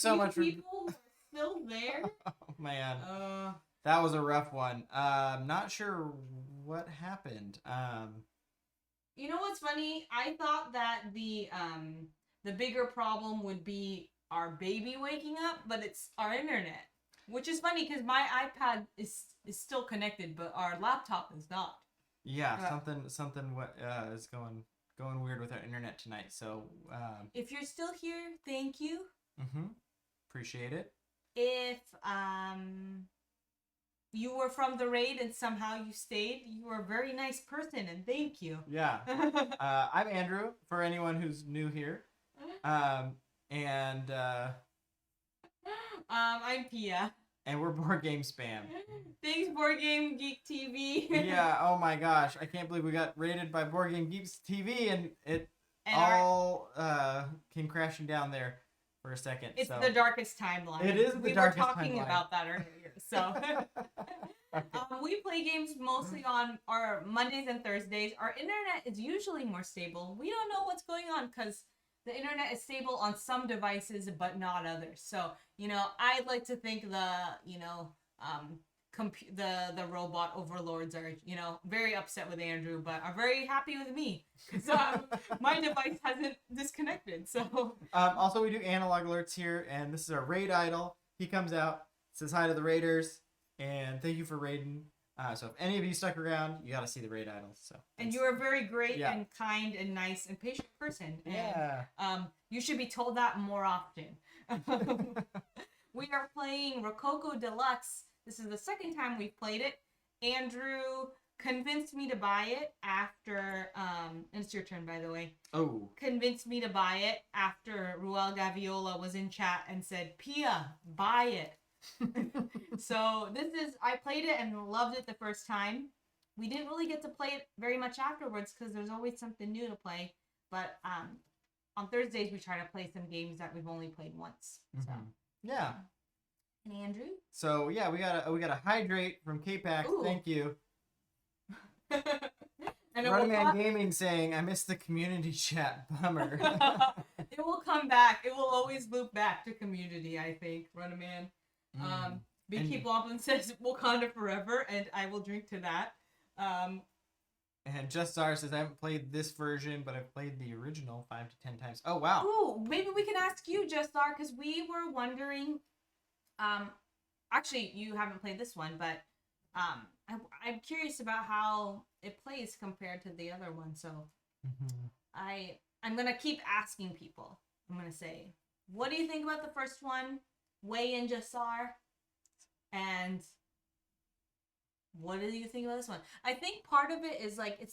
so much for... people are still there. Oh man, that was a rough one. Not sure what happened. You know what's funny? I thought that the bigger problem would be our baby waking up, but it's our internet, which is funny because my iPad is still connected, but our laptop is not. Yeah, something is going weird with our internet tonight. So if you're still here, thank you. Appreciate it. If you were from the raid and somehow you stayed, you were a very nice person, and thank you. Yeah. I'm Andrew, for anyone who's new here. And I'm Pia. And we're Board Game Spam. Thanks, Board Game Geek TV. Yeah, oh my gosh. I can't believe we got rated by Board Game Geeks TV and it came crashing down there for a second. It's the darkest timeline. It is the darkest timeline. We were talking about that earlier. So we play games mostly on our Mondays and Thursdays. Our internet is usually more stable. We don't know what's going on because the internet is stable on some devices, but not others. So, I'd like to think the robot overlords are, very upset with Andrew, but are very happy with me because my device hasn't disconnected. So also we do analog alerts here, and this is our raid idol. He comes out, says hi to the raiders, and thank you for raiding. So if any of you stuck around, you got to see the raid idols. So and you are a very great and kind and nice and patient person. And, you should be told that more often. We are playing Rococo Deluxe. This is the second time we've played it. Andrew convinced me to buy it after, and it's your turn, by the way. Oh. Convinced me to buy it after Ruel Gaviola was in chat and said, Pia, buy it. So I played it and loved it the first time. We didn't really get to play it very much afterwards because there's always something new to play. But on Thursdays we try to play some games that we've only played once. So yeah. And Andrew? So yeah, we got a hydrate from K-Pax. Thank you. And Runman Gaming saying, I missed the community chat. Bummer. It will come back. It will always loop back to community, I think. Runman. Beekeep Wampum says Wakanda forever, and I will drink to that. And Just Star says, I haven't played this version, but I've played the original 5 to 10 times. Oh, wow. Ooh, maybe we can ask you, Just Star, because we were wondering... actually, you haven't played this one, but I'm curious about how it plays compared to the other one. So I'm gonna keep asking people. I'm gonna say, what do you think about the first one? Weigh in, Jassar. And what do you think about this one? I think part of it is like it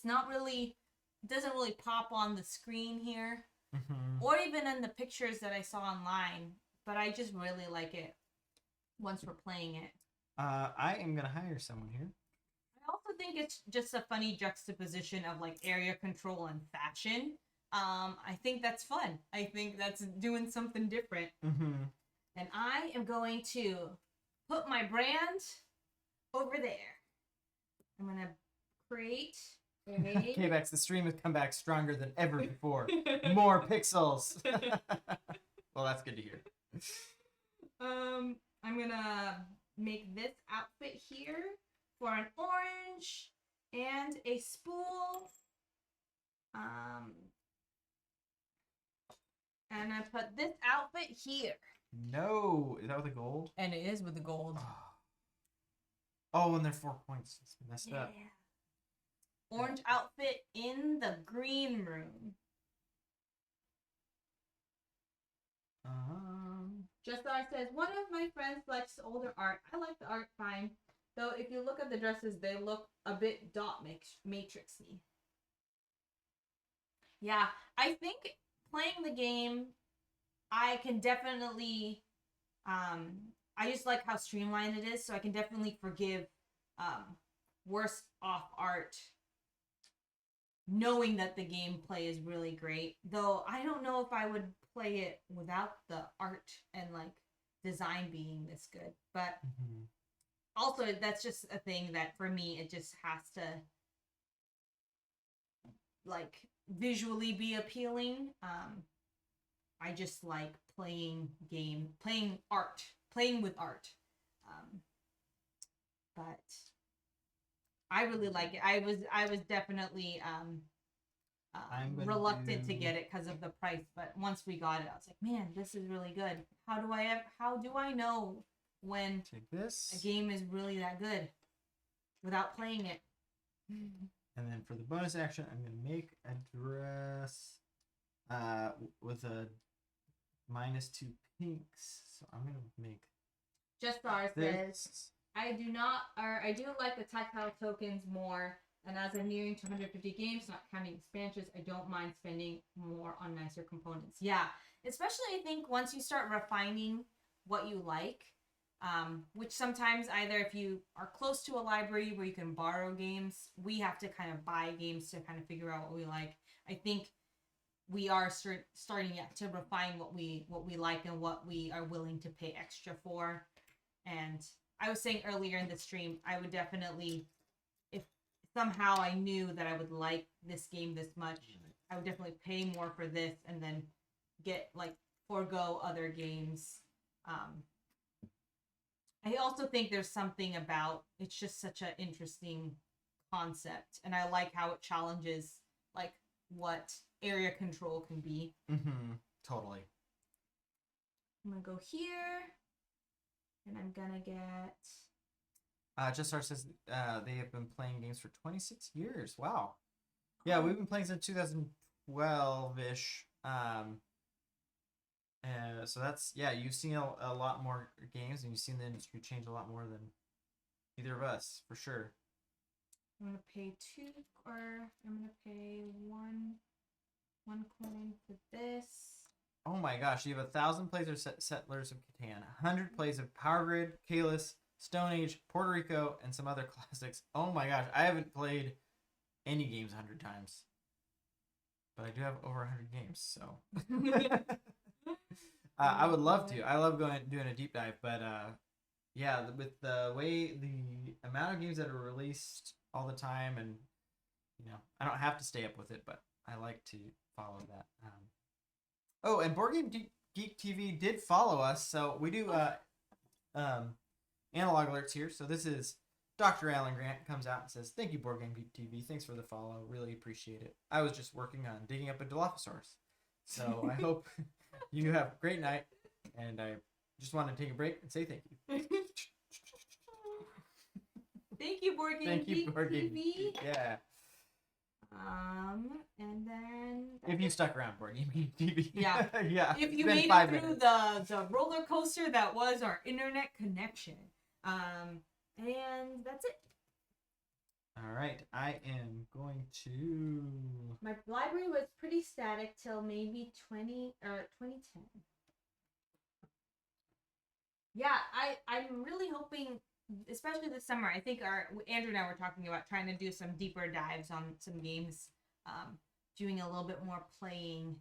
doesn't really pop on the screen here, or even in the pictures that I saw online. But I just really like it once we're playing it. I am gonna hire someone here. I also think it's just a funny juxtaposition of like area control and fashion. I think that's fun. I think that's doing something different. And I am going to put my brand over there. I'm gonna create a... K-Bax, the stream has come back stronger than ever before. More pixels. Well, that's good to hear. I'm gonna make this outfit here for an orange and a spool. And I put this outfit here. No, is that with the gold? And it is with the gold. Oh, and they're 4 points. It's messed up. Orange outfit in the green room. Justar says, one of my friends likes older art. I like the art fine. Though if you look at the dresses, they look a bit dot matrixy. Yeah, I think playing the game, I can definitely, I just like how streamlined it is, so I can definitely forgive worse off art, knowing that the gameplay is really great. Though I don't know if I would play it without the art and like design being this good. But also that's just a thing that for me it just has to like visually be appealing. I just like playing art, playing with art. But I really like it. I was definitely reluctant to get it because of the price, but once we got it, I was like, man, this is really good. How do I know when Take this. a game is really that good without playing it? And then for the bonus action, I'm gonna make a dress with a -2 pinks. So I'm gonna make Just Star this. says, I do like the tactile tokens more, and as I'm nearing 250 games, not counting expansions, I don't mind spending more on nicer components. Yeah, especially I think once you start refining what you like, which sometimes either if you are close to a library where you can borrow games, we have to kind of buy games to kind of figure out what we like. I think we are starting to refine what we like and what we are willing to pay extra for. And I was saying earlier in the stream, I would definitely, if somehow I knew that I would like this game this much, I would definitely pay more for this and then get forego other games. I also think there's something about it's just such an interesting concept, and I like how it challenges what area control can be. Totally. I'm gonna go here, and I'm gonna get. Just Star says they have been playing games for 26 years. Wow. Yeah, we've been playing since 2012-ish. So that's, yeah, you've seen a lot more games, and you've seen the industry change a lot more than either of us, for sure. I'm gonna pay one coin for this. Oh my gosh, you have 1,000 plays of Settlers of Catan, 100 plays of Power Grid, Kalis, Stone Age, Puerto Rico, and some other classics. Oh my gosh, I haven't played any games 100 times. But I do have over 100 games, so. I would love to. I love doing a deep dive, but yeah, with the amount of games that are released all the time, and I don't have to stay up with it, but I like to follow that. Oh, and Board Game Geek TV did follow us, so we do analog alerts here. So this is Dr. Alan Grant comes out and says, "Thank you, Board Game Geek TV. Thanks for the follow. Really appreciate it. I was just working on digging up a Dilophosaurus. So I hope you have a great night, and I just want to take a break and say thank you." Thank you, Board Game Geek TV. Yeah. And then if you stuck around, Board Game Geek TV. Yeah. Yeah. If you made it through the roller coaster that was our internet connection. And that's it. All right, I am going to. My library was pretty static till maybe 2010. Yeah, I'm really hoping, especially this summer. I think Andrew and I were talking about trying to do some deeper dives on some games, doing a little bit more playing,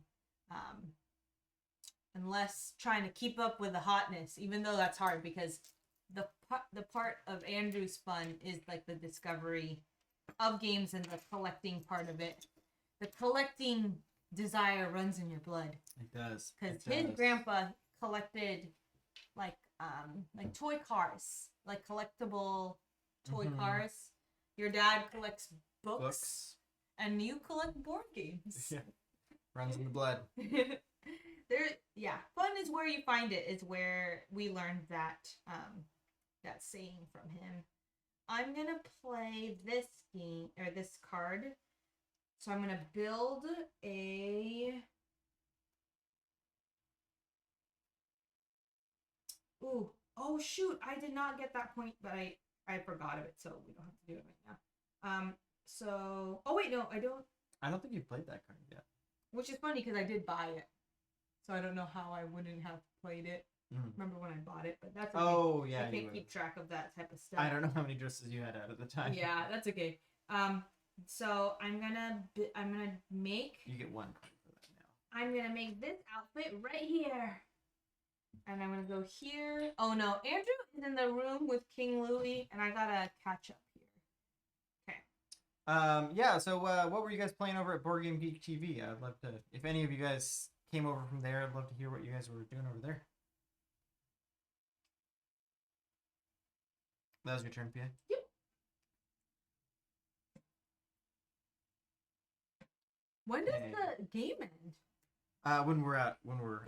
and less trying to keep up with the hotness. Even though that's hard because the part of Andrew's fun is the discovery of games and the collecting part of it. The collecting desire runs in your blood. It does. Because his grandpa collected toy cars, collectible toy cars. Your dad collects books, and you collect board games. Yeah, runs in the blood. Fun is where you find it. Is where we learned that that saying from him. I'm gonna play this game or this card. So I'm gonna build a. Ooh, oh shoot! I did not get that point, but I forgot of it, so we don't have to do it right now. So wait, no, I don't. I don't think you've played that card yet. Which is funny because I did buy it, so I don't know how I wouldn't have played it. Remember when I bought it, but that's okay. Oh yeah, I can't keep track of that type of stuff. I don't know how many dresses you had out at the time. Yeah, that's okay. So I'm gonna make. You get one point for that now. I'm gonna make this outfit right here, and I'm gonna go here. Oh no, Andrew is in the room with King Louie, and I gotta catch up here. Okay. Yeah. So what were you guys playing over at Board Game Geek TV? I'd love to, if any of you guys came over from there. I'd love to hear what you guys were doing over there. That was your turn, Pia? Yep. When does the game end? When we're out,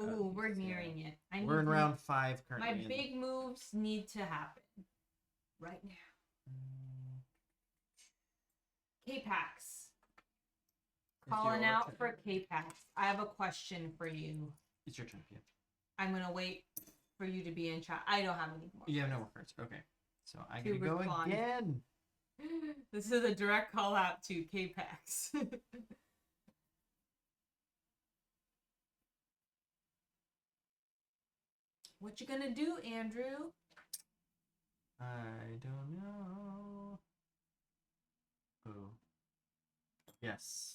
Ooh, we're nearing it. We're in round 5 currently. My big moves need to happen right now. K-Pax. Calling out for K-Pax. I have a question for you. It's your turn, Pia. I'm gonna wait for you to be in chat. I don't have any more. You have no more cards. Okay. So I get to go again. This is a direct call out to K-Pax. What you gonna do, Andrew? I don't know. Oh. Yes.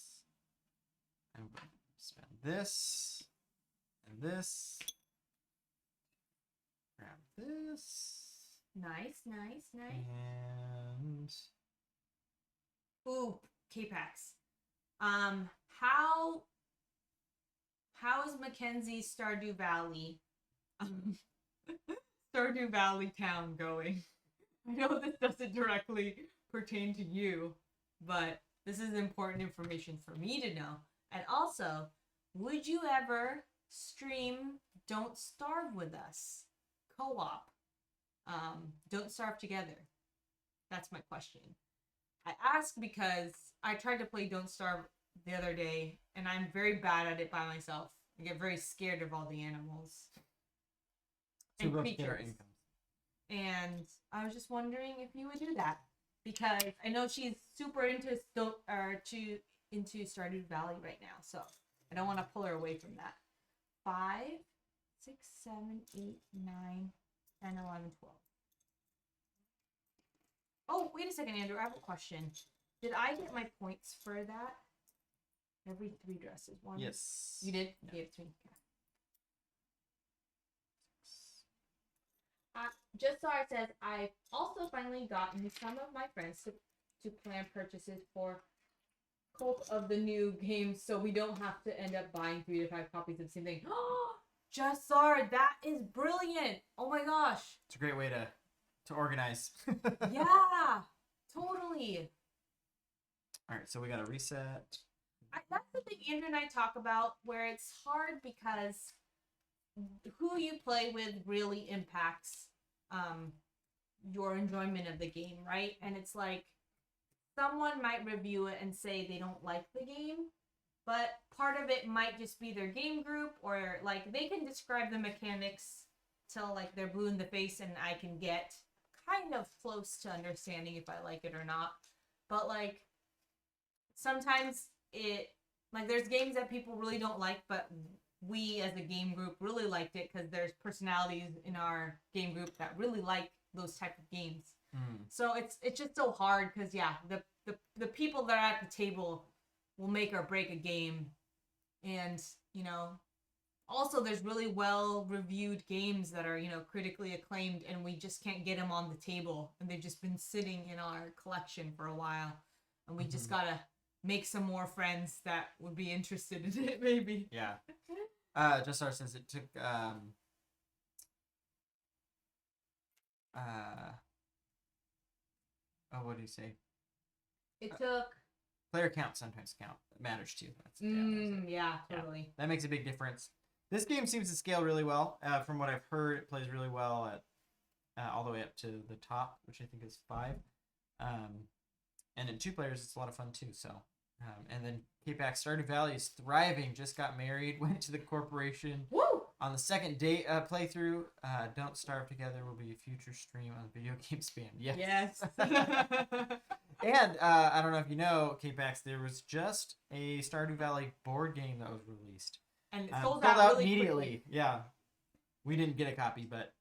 I'm going to spend this and this. Grab this. Nice. And Ooh, K-Pax. How is Mackenzie's Stardew Valley Stardew Valley town going? I know this doesn't directly pertain to you, but this is important information for me to know. And also, would you ever stream Don't Starve with us? Co-op. Don't Starve Together. That's my question. I ask because I tried to play Don't Starve the other day, and I'm very bad at it by myself. I get very scared of all the animals and creatures. And I was just wondering if you would do that, because I know she's super into Stardew Valley right now, so I don't want to pull her away from that. 5, 6, 7, 8, 9, 10, 11, 12. Oh, wait a second, Andrew. I have a question. Did I get my points for that? Every 3 dresses. 1. yes. You did? Yeah. Gave it to me. Just so it says, I've also finally gotten some of my friends to plan purchases for Cult of the New game, so we don't have to end up buying 3 to 5 copies of the same thing. Just saw it. That is brilliant. Oh my gosh. It's a great way to organize. Yeah, totally. All right, so we got to reset. That's the thing Andrew and I talk about, where it's hard because who you play with really impacts your enjoyment of the game, right? And it's like someone might review it and say they don't like the game, but part of it might just be their game group, or like they can describe the mechanics till like they're blue in the face and I can get kind of close to understanding if I like it or not. But like sometimes there's games that people really don't like, but we as a game group really liked it because there's personalities in our game group that really like those type of games. So it's just so hard because the people that are at the table will make or break a game. And also there's really well reviewed games that are critically acclaimed, and we just can't get them on the table, and they've just been sitting in our collection for a while, and we just gotta make some more friends that would be interested in it, maybe. Yeah. Just since it took what do you say? It took player count sometimes matters too. That's, yeah, totally. Yeah, that makes a big difference. This game seems to scale really well. From what I've heard, it plays really well at all the way up to the top, which I think is 5. And in 2 players, it's a lot of fun too. So, and then K-Pax Stardew Valley is thriving. Just got married, went to the corporation. Woo! On the second day playthrough, Don't Starve Together will be a future stream on Video Game Spam. Yes. And I don't know if you know, K-Pax, there was just a Stardew Valley board game that was released. And it sold out really immediately. Quickly. Yeah. We didn't get a copy, but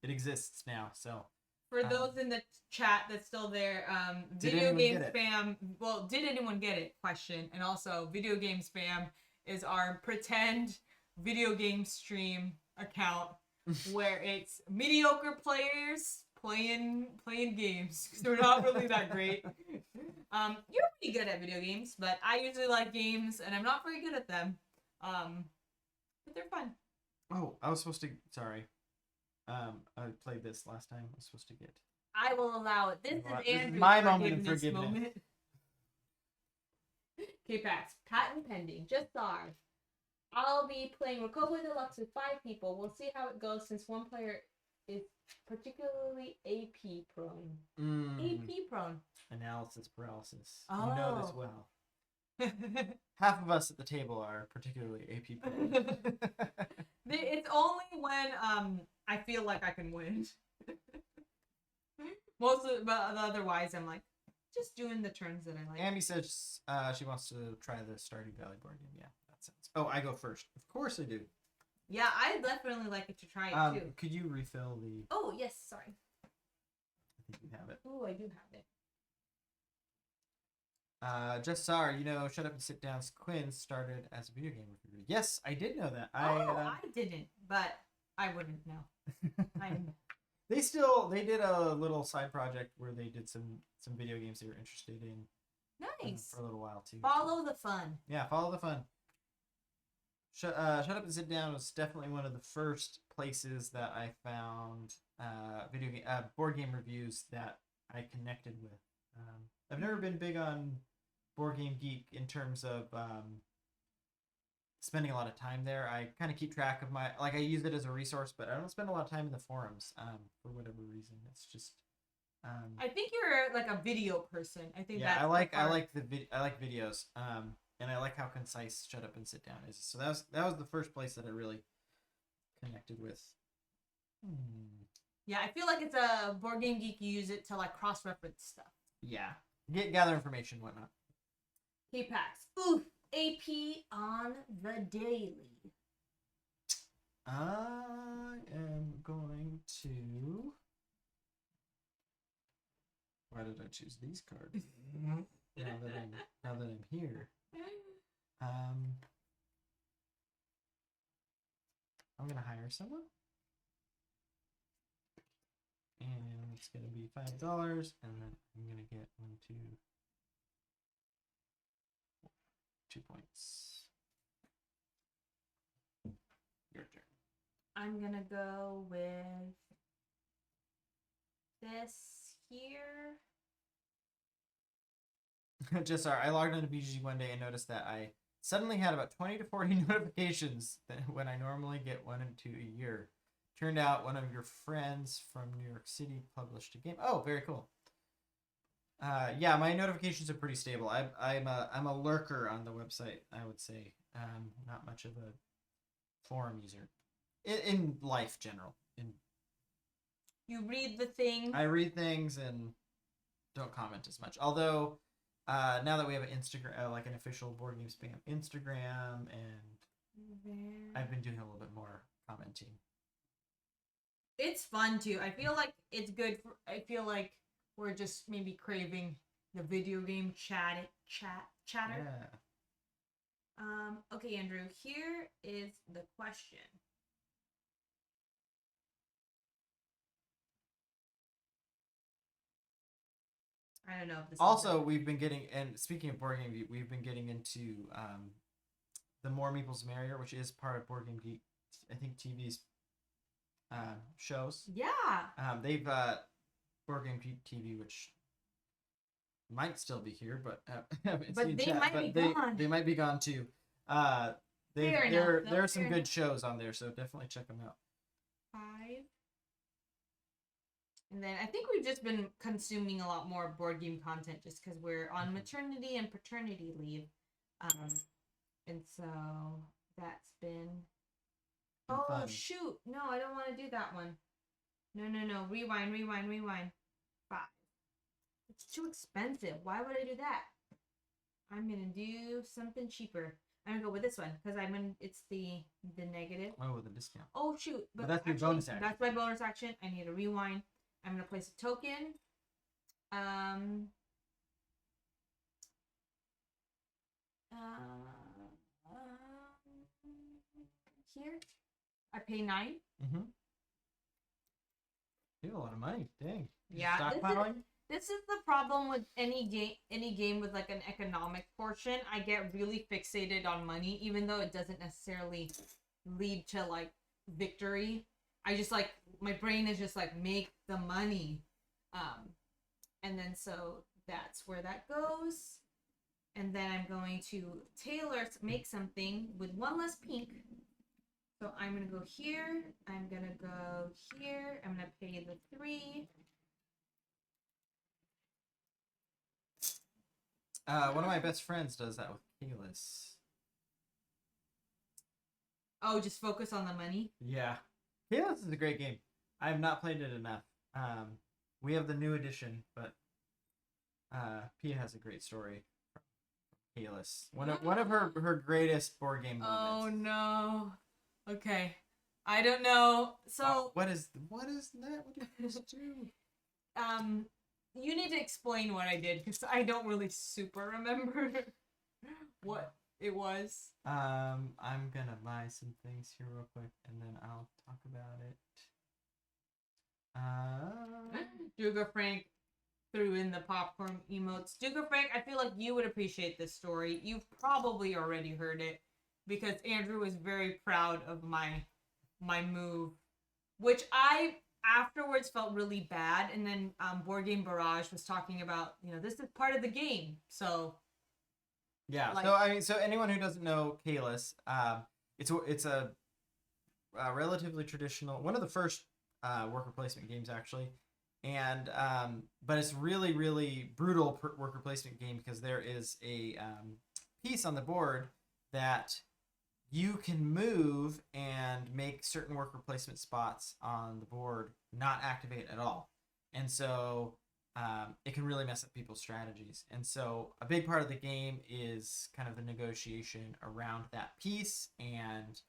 it exists now. So for those in the chat that's still there, Video Game Spam. Well, did anyone get it? Question. And also, Video Game Spam is our pretend video game stream account where it's mediocre players playing games. So we're not really that great. You're pretty good at video games, but I usually like games and I'm not very good at them. but they're fun. Oh, I was supposed to. Sorry. I played this last time. I was supposed to get. I will allow it. This is Andrew's my moment of forgiveness. Moment. Okay, Pax. Patent pending. Just SAR. I'll be playing Rococo Deluxe with 5 people. We'll see how it goes since one player is particularly AP prone. AP prone. Analysis paralysis. Oh. You know this well. Half of us at the table are particularly AP prone. It's only when I feel like I can win. But otherwise I'm like just doing the turns that I like. Amy says she wants to try the Stardew Valley board game. Yeah, that sounds. Oh, I go first. Of course I do. Yeah, I'd definitely like it to try it too. Could you refill the? Oh yes, sorry. I think you have it. Oh, I do have it. Just Sar, Shut Up and Sit Down. Quinn started as a video game reviewer. Yes, I did know that. I didn't, but I wouldn't know. They did a little side project where they did some video games they were interested in. Nice. For a little while too. Follow the fun. Yeah, follow the fun. Shut Up and Sit Down was definitely one of the first places that I found board game reviews that I connected with. I've never been big on Board Game Geek in terms of spending a lot of time there. I kind of keep track of I use it as a resource, but I don't spend a lot of time in the forums for whatever reason. It's just. I think you're like a video person. I think. Yeah, I like videos. And I like how concise Shut Up and Sit Down is. So that was the first place that I really connected with. Yeah, I feel like it's a Board Game Geek. You use it to like cross-reference stuff. Yeah, gather information, whatnot. Hey, Pax. Oof, AP on the daily. I am going to. Why did I choose these cards? now that I'm here. I'm gonna hire someone, and it's gonna be $5, and then I'm gonna get 2 points. Your turn. I'm gonna go with this here. Just sorry, I logged into BGG one day and noticed that I suddenly had about 20 to 40 notifications when I normally get 1 and 2 a year. Turned out one of your friends from New York City published a game. Oh, very cool. Yeah, my notifications are pretty stable. I'm a lurker on the website, I would say. Not much of a forum user. In life, general. You read the thing. I read things and don't comment as much. Although, now that we have an Instagram, like an official Board Game Spam Instagram, and I've been doing a little bit more commenting. It's fun too. I feel like it's good. I feel like we're just maybe craving the video game chatter. Yeah. Okay, Andrew. Here is the question. I don't know if this. Also, we've been getting, and speaking of Board Game Geek, we've been getting into the More Meeples Merrier, which is part of Board Game Geek. I think TV's shows. Yeah. They've Board Game Geek TV, which might still be here, but they might be gone too. There are some good shows on there, so definitely check them out. 5. And then I think we've just been consuming a lot more board game content just because we're on maternity and paternity leave. And so that's been... Oh, fun. Shoot. No, I don't want to do that one. No. Rewind. 5. It's too expensive. Why would I do that? I'm going to do something cheaper. I'm going to go with this one because it's the negative. Oh, the discount. Oh, shoot. But that's your bonus action. That's my bonus action. I need to rewind. I'm going to place a token. Here. I pay 9. Mm-hmm. You have a lot of money. Dang. Yeah. Stockpiling? This is the problem with any game with like an economic portion. I get really fixated on money, even though it doesn't necessarily lead to like victory. I just like my brain is just like make the money. And then so that's where that goes. And then I'm going to make something with one less pink. So I'm going to go here. I'm going to go here. I'm going to pay the 3. One of my best friends does that with Kalis. Oh, just focus on the money? Yeah. Kalis is a great game. I have not played it enough. We have the new edition, but Pia has a great story. Kalis. One of her greatest board game moments. Oh no. Okay. I don't know. So what is that? What did you supposed to do? You need to explain what I did because I don't really super remember what it was. I'm gonna buy some things here real quick and then I'll talk about it. Duga Frank threw in the popcorn emotes. Duga Frank, I feel like you would appreciate this story. You've probably already heard it because Andrew was very proud of my move, which I afterwards felt really bad. And then Board Game Barrage was talking about, this is part of the game. So yeah. So anyone who doesn't know Kalis, it's a relatively traditional, one of the first worker placement games actually, and but it's really really brutal worker placement game because there is a piece on the board that you can move and make certain worker placement spots on the board not activate at all. And so it can really mess up people's strategies. And so a big part of the game is kind of the negotiation around that piece, and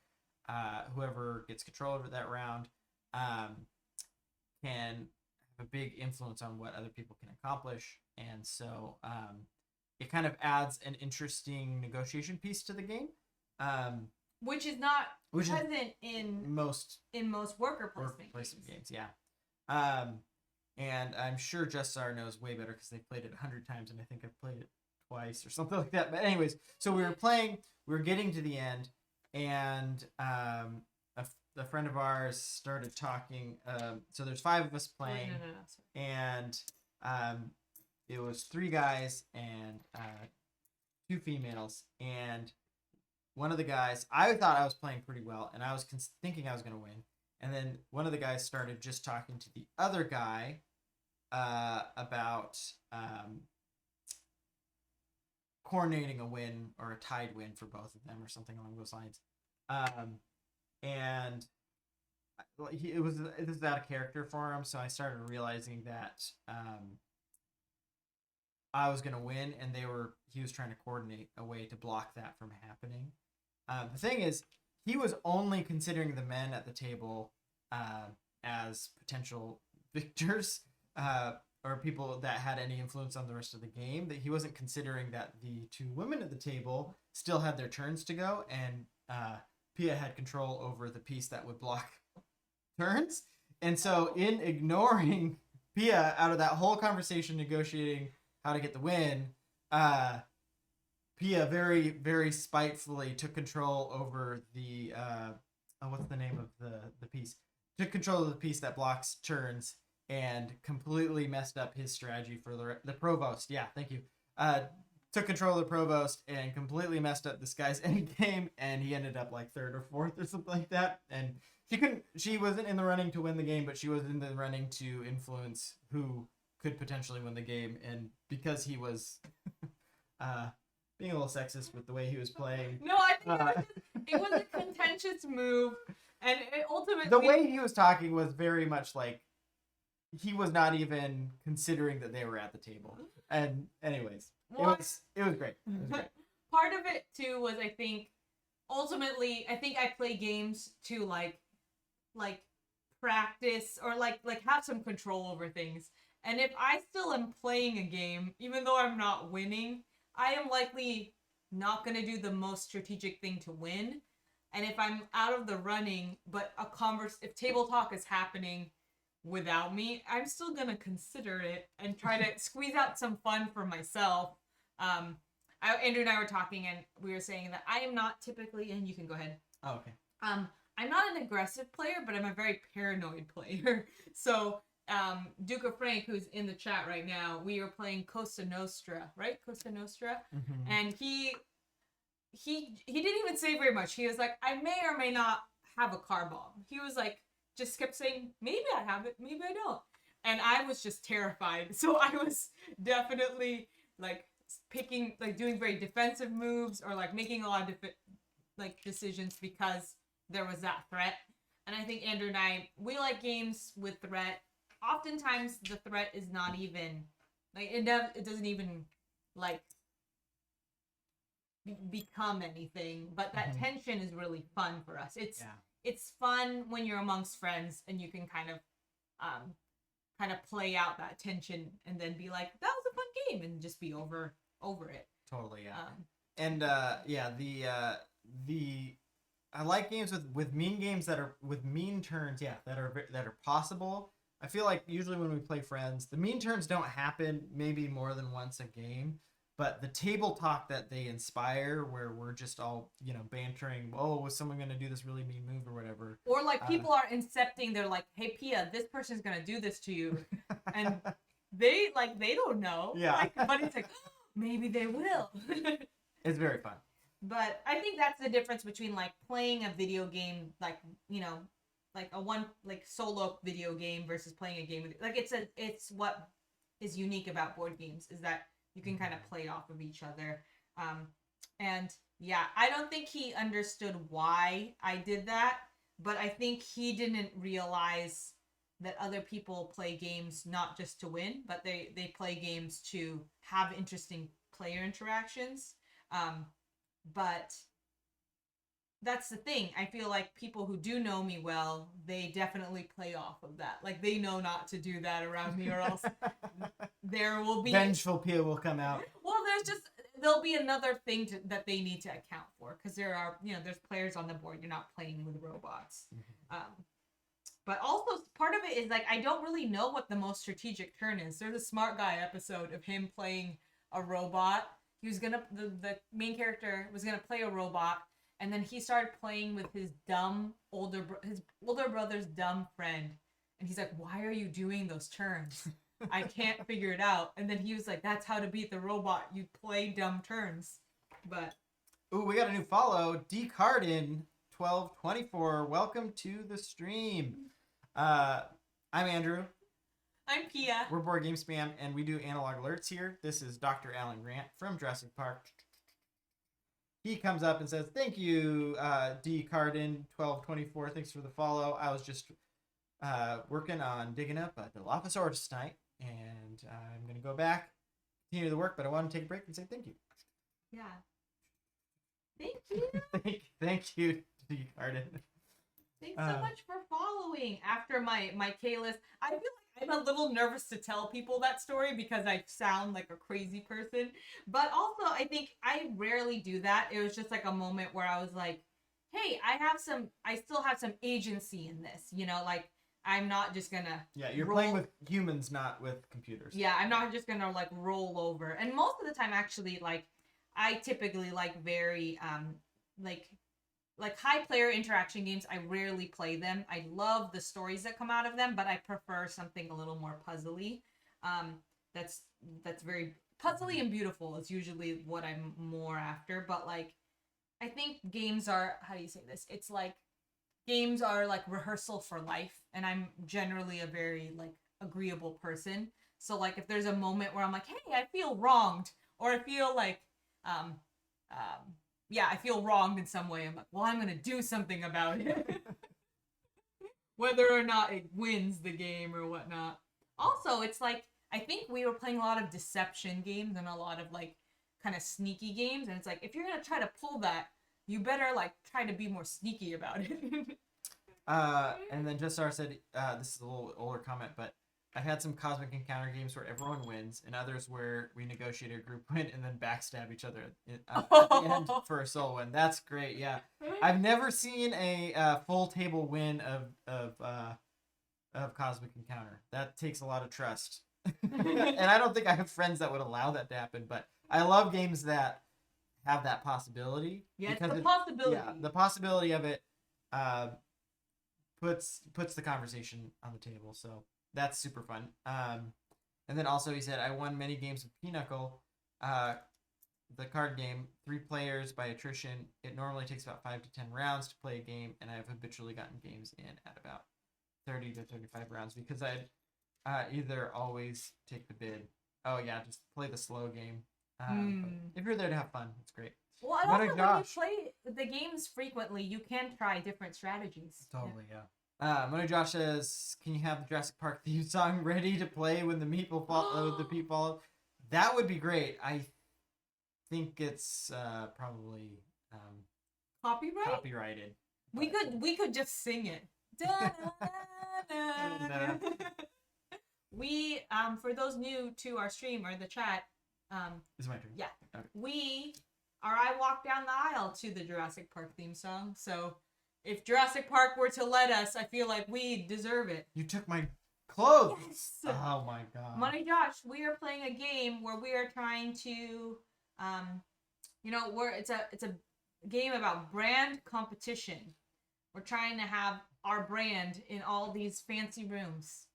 whoever gets control over that round can have a big influence on what other people can accomplish. And so it kind of adds an interesting negotiation piece to the game. Which is not present in most worker placement games. Yeah. And I'm sure Justar knows way better because they've played it 100 times, and I think I've played it twice or something like that. But anyways, so we were getting to the end, and a friend of ours started talking. So there's 5 of us playing, and it was 3 guys and 2 females, and one of the guys, I thought I was playing pretty well, and I was thinking I was going to win. And then one of the guys started just talking to the other guy about coordinating a win or a tied win for both of them or something along those lines. And it was out of character for him, so I started realizing that I was going to win, and he was trying to coordinate a way to block that from happening. The thing is, he was only considering the men at the table as potential victors or people that had any influence on the rest of the game. That he wasn't considering that the 2 women at the table still had their turns to go, and Pia had control over the piece that would block turns. And so in ignoring Pia out of that whole conversation negotiating how to get the win, Pia very, very spitefully took control over the what's the name of the piece? Took control of the piece that blocks turns and completely messed up his strategy for the provost. Yeah, thank you. Took control of the provost and completely messed up this guy's end game, and he ended up like 3rd or 4th or something like that. And she wasn't in the running to win the game, but she was in the running to influence who could potentially win the game. And because he was being a little sexist with the way he was playing. No, I think it was a contentious move, and it ultimately... The way he was talking was very much like he was not even considering that they were at the table. And anyways, it was great. It was great. Part of it, too, was I think, ultimately, I think I play games to, like practice or, like have some control over things. And if I still am playing a game, even though I'm not winning... I am likely not going to do the most strategic thing to win. And if I'm out of the running, but if table talk is happening without me, I'm still going to consider it and try to squeeze out some fun for myself. Andrew and I were talking, and we were saying that I am not typically, and you can go ahead. Oh, okay. I'm not an aggressive player, but I'm a very paranoid player. So, Duca Frank, who's in the chat right now, we were playing Costa Nostra, right? Costa Nostra, and he didn't even say very much. He was like, I may or may not have a car bomb. He was like, just kept saying, maybe I have it, maybe I don't. And I was just terrified. So I was definitely like picking, like doing very defensive moves or like making a lot of like decisions because there was that threat. And I think Andrew and I, we like games with threat. Oftentimes the threat is not even like it doesn't even like become anything, but that tension is really fun for us. It's fun when you're amongst friends and you can kind of play out that tension and then be like, that was a fun game, and just be over it. Totally, yeah. And the I like games with mean games that are with mean turns, that are possible. I feel like usually when we play friends, the mean turns don't happen maybe more than once a game, but the table talk that they inspire, where we're just all bantering, oh, was someone gonna do this really mean move or whatever, or like people are incepting, they're like, hey Pia, this person's gonna do this to you, and they don't know, but it's like, oh, maybe they will. It's very fun. But I think that's the difference between like playing a video game, like like a one like solo video game versus playing a game with like it's what is unique about board games is that you can kind of play off of each other. And yeah, I don't think he understood why I did that, but I think he didn't realize that other people play games not just to win, but they play games to have interesting player interactions. But that's the thing. I feel like people who do know me well, they definitely play off of that. Like they know not to do that around me, or else there will be vengeful Pia will come out. Well, there'll be another thing that they need to account for, because there are there's players on the board. You're not playing with robots. But also part of it is like I don't really know what the most strategic turn is. There's a Smart Guy episode of him playing a robot. He was gonna the main character was gonna play a robot, and then he started playing with his older brother's dumb friend, and he's like, "Why are you doing those turns? I can't figure it out." And then he was like, "That's how to beat the robot. You play dumb turns." But ooh, we got a new follow, D Cardin 1224. Welcome to the stream. I'm Andrew. I'm Pia. We're Board Game Spam, and we do analog alerts here. This is Dr. Alan Grant from Jurassic Park. He comes up and says, thank you, D. Cardin 1224. Thanks for the follow. I was just working on digging up a Dilophosaurus tonight, and I'm going to go back, continue the work, but I want to take a break and say thank you. Yeah. Thank you. Thank you, D. Cardin. Thanks so much for following. After my K-list, I feel like I'm a little nervous to tell people that story because I sound like a crazy person. But also, I think I rarely do that. It was just like a moment where I was like, hey, I still have some agency in this. Like I'm not just gonna. Yeah, you're playing with humans, not with computers. Yeah, I'm not just gonna like roll over. And most of the time, actually, like I typically like very like high player interaction games. I rarely play them. I love the stories that come out of them, but I prefer something a little more puzzly. That's very puzzly and beautiful is usually what I'm more after. But like, I think games are, how do you say this? It's like games are like rehearsal for life, and I'm generally a very like agreeable person. So like, if there's a moment where I'm like, hey, I feel wronged, or I feel like, yeah, I feel wronged in some way, I'm like, well, I'm going to do something about it. Whether or not it wins the game or whatnot. Also, it's like, I think we were playing a lot of deception games and a lot of like kind of sneaky games. And it's like, if you're going to try to pull that, you better like try to be more sneaky about it. And then Justar said, this is a little older comment, but I've had some Cosmic Encounter games where everyone wins, and others where we negotiate a group win and then backstab each other at the end for a solo win. That's great, yeah. I've never seen a full table win of Cosmic Encounter. That takes a lot of trust. And I don't think I have friends that would allow that to happen, but I love games that have that possibility. Yeah, it's the possibility. Yeah, the possibility of it uh, puts the conversation on the table. So that's super fun. And then also he said I won many games of Pinochle, the card game, 3 players by attrition. It normally takes about 5 to 10 rounds to play a game, and I've habitually gotten games in at about 30 to 35 rounds because I'd either always take the bid. Oh yeah, just play the slow game. But if you're there to have fun, it's great. Well, and also when you play the games frequently, you can try different strategies. Totally, yeah. Money Josh says, "Can you have the Jurassic Park theme song ready to play when the meeple fall? The people fall? That would be great. I think it's probably copyrighted. We could just sing it. We for those new to our stream or the chat, it's my turn. Yeah, okay. I walked down the aisle to the Jurassic Park theme song. So if Jurassic Park were to let us, I feel like we deserve it. You took my clothes. Yes. Oh my god. Money Josh, we are playing a game where we are trying to, it's a game about brand competition. We're trying to have our brand in all these fancy rooms.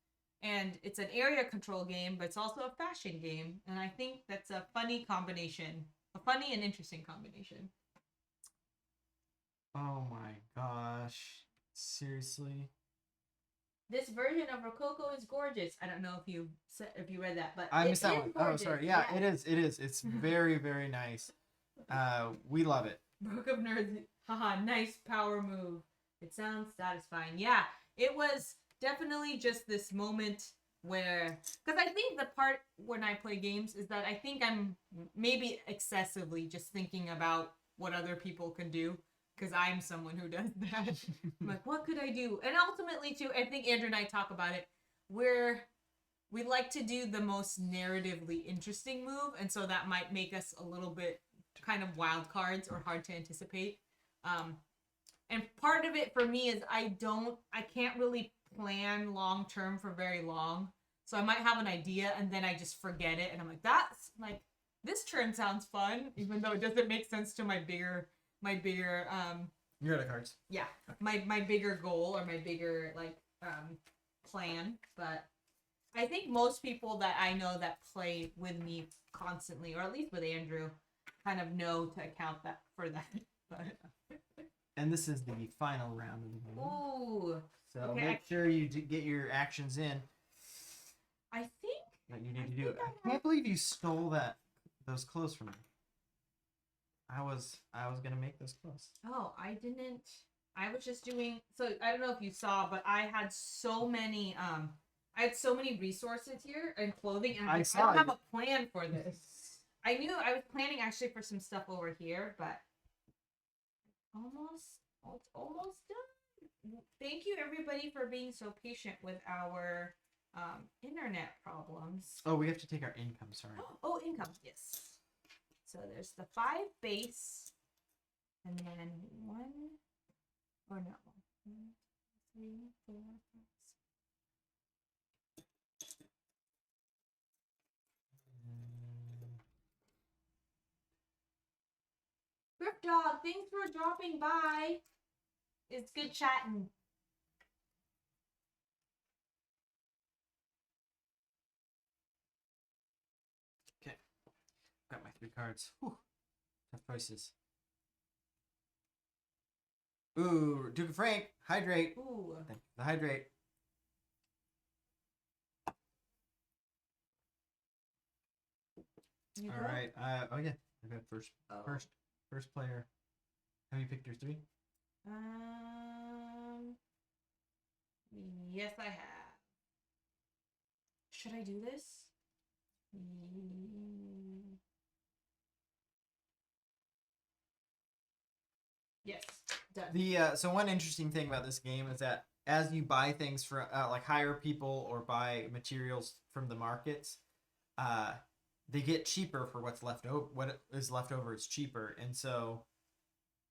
And it's an area control game, but it's also a fashion game. And I think that's a funny combination. A funny and interesting combination. Oh my gosh. Seriously? This version of Rococo is gorgeous. I don't know if you read that, but I missed that one. Gorgeous. Oh, sorry. Yeah, it is. It is. It's very, very nice. We love it. Book of Nerds. Haha, nice power move. It sounds satisfying. Yeah, it was definitely just this moment where, because I think the part when I play games is that I think I'm maybe excessively just thinking about what other people can do, because I'm someone who does that. I'm like, what could I do? And ultimately too, I think Andrew and I talk about it, we like to do the most narratively interesting move, and so that might make us a little bit kind of wild cards or hard to anticipate. And part of it for me is I can't really plan long term for very long. So I might have an idea and then I just forget it, and I'm like, this turn sounds fun, even though it doesn't make sense to my bigger you're out of cards. Yeah. Okay. My bigger goal or my bigger plan. But I think most people that I know that play with me constantly, or at least with Andrew, kind of know to account for that. But and this is the final round of the game. Ooh. So okay, make sure you get your actions in. I think that you need to do it. I can't believe you stole those clothes from me. I was gonna make those clothes. Oh, I didn't. I was just doing. So I don't know if you saw, but I had so many resources here and clothing, and I don't have a plan for this. I knew I was planning actually for some stuff over here, but it's almost done. Thank you everybody for being so patient with our internet problems. Oh, we have to take our income. Sorry. Oh, income. Yes. So there's the 5 base, and then 1, or no, 1, 2, 3, 4, 5. Grip Dog, thanks for dropping by. It's good chatting. Okay, got my 3 cards. Whew. Tough choices. Ooh, Duke of Frank, hydrate. Ooh. Thank you for the hydrate. All right. Oh yeah. I got first player. Have you picked your 3? Yes, I have. Should I do this? Yes. Done. So one interesting thing about this game is that as you buy things from like hire people or buy materials from the markets, they get cheaper for what's left over. What is left over is cheaper, and so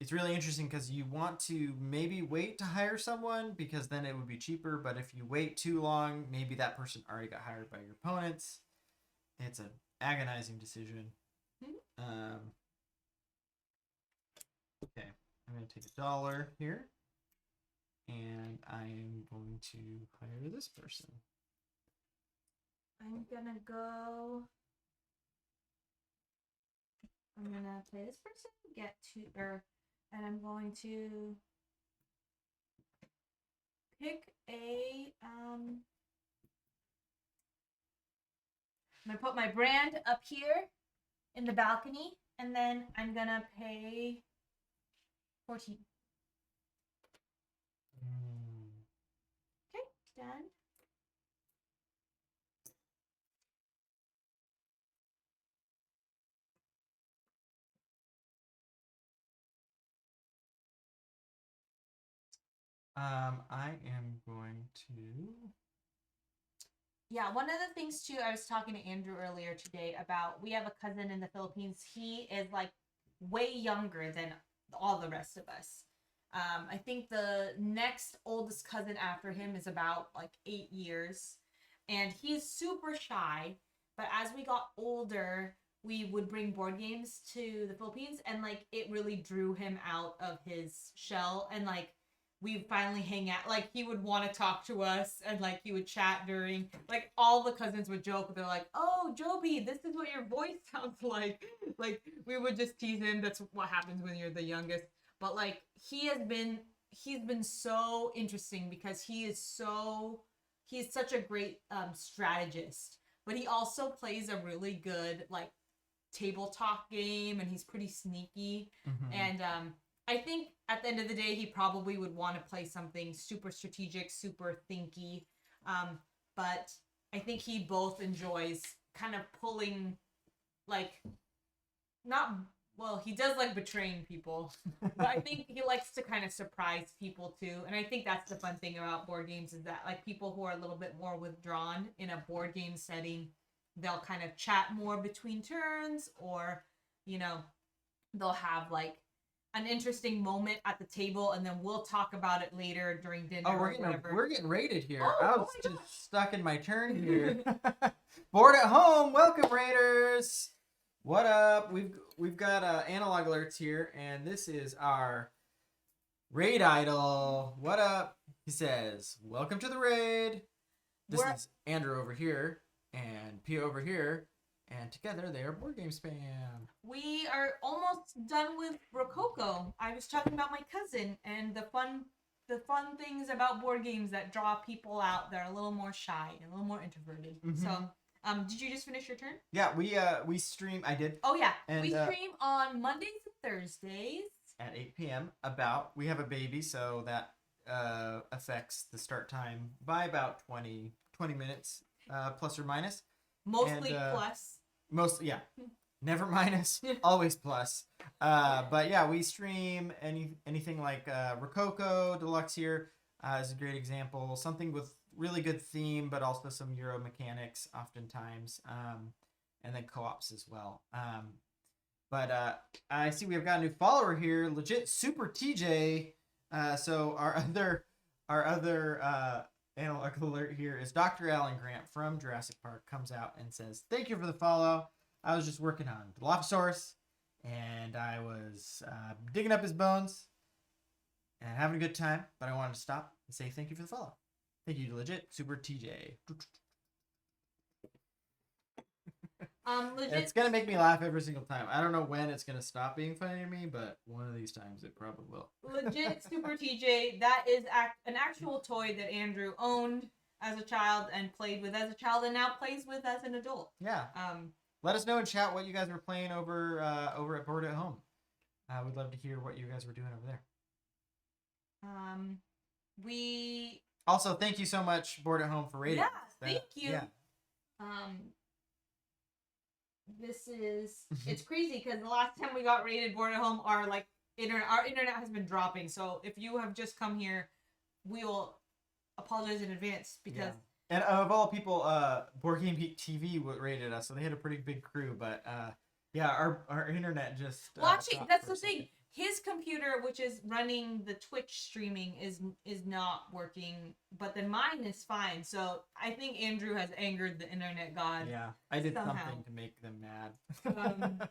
it's really interesting because you want to maybe wait to hire someone because then it would be cheaper. But if you wait too long, maybe that person already got hired by your opponents. It's an agonizing decision. Okay, I'm gonna take $1 here. and I am going to hire this person. I'm gonna play this person, and I'm going to pick I'm gonna put my brand up here in the balcony, and then I'm gonna pay 14. Okay, done. I am going to. Yeah, one of the things too, I was talking to Andrew earlier today about, we have a cousin in the Philippines. He is like way younger than all the rest of us. I think the next oldest cousin after him is about like 8 years, and he's super shy. But as we got older, we would bring board games to the Philippines, and like it really drew him out of his shell, and like we finally hang out. Like he would want to talk to us, and like he would chat during. Like all the cousins would joke. They're like, "Oh, Joby, this is what your voice sounds like." Like we would just tease him. That's what happens when you're the youngest. But like he's been so interesting because he's such a great strategist. But he also plays a really good like table talk game, and he's pretty sneaky. Mm-hmm. And I think at the end of the day, he probably would want to play something super strategic, super thinky. But I think he both enjoys kind of pulling, like, not, well, he does like betraying people, but I think he likes to kind of surprise people too. And I think that's the fun thing about board games, is that like people who are a little bit more withdrawn in a board game setting, they'll kind of chat more between turns, or, you know, they'll have like an interesting moment at the table, and then we'll talk about it later during dinner. Oh, whatever. we're getting rated here. Oh, I was just stuck in my turn here. Board at home, welcome Raiders. What up? We've got analog alerts here, and this is our raid idol. What up? He says, "Welcome to the raid." This is Andrew over here and Pia over here. And together they are board game spam. We are almost done with Rococo. I was talking about my cousin and the fun things about board games that draw people out that are a little more shy and a little more introverted. Mm-hmm. So, did you just finish your turn? Yeah, we stream. I did. Oh yeah, and we stream on Mondays and Thursdays at 8 p.m. We have a baby, so that affects the start time by about 20 minutes, plus or minus. Mostly plus. Mostly, yeah. Never minus, always plus. But yeah, we stream anything like Rococo Deluxe here is a great example. Something with really good theme, but also some Euro mechanics oftentimes, and then co-ops as well. But I see we've got a new follower here, legit Super TJ. So our other analog alert here is Dr. Alan Grant from Jurassic Park comes out and says, "Thank you for the follow. I was just working on Dilophosaurus, and I was digging up his bones and having a good time, but I wanted to stop and say thank you for the follow. Thank you to legit Super TJ." Legit. It's gonna make me laugh every single time. I don't know when it's gonna stop being funny to me, but one of these times it probably will. Legit Super TJ. That is an actual toy that Andrew owned as a child and played with as a child, and now plays with as an adult. Yeah. Let us know in chat what you guys were playing over at Board at Home. We'd love to hear what you guys were doing over there. We also thank you so much, Board at Home, for rating. Yeah, thank you. Yeah. This is it's crazy because the last time we got rated Board at Home, our internet has been dropping. So if you have just come here, we will apologize in advance because. Yeah. And of all people, Board Game Geek TV rated us, so they had a pretty big crew. But yeah, our internet just. Well, actually, that's the thing. His computer, which is running the Twitch streaming, is not working, but then mine is fine. So I think Andrew has angered the internet god. Yeah, I did something to make them mad.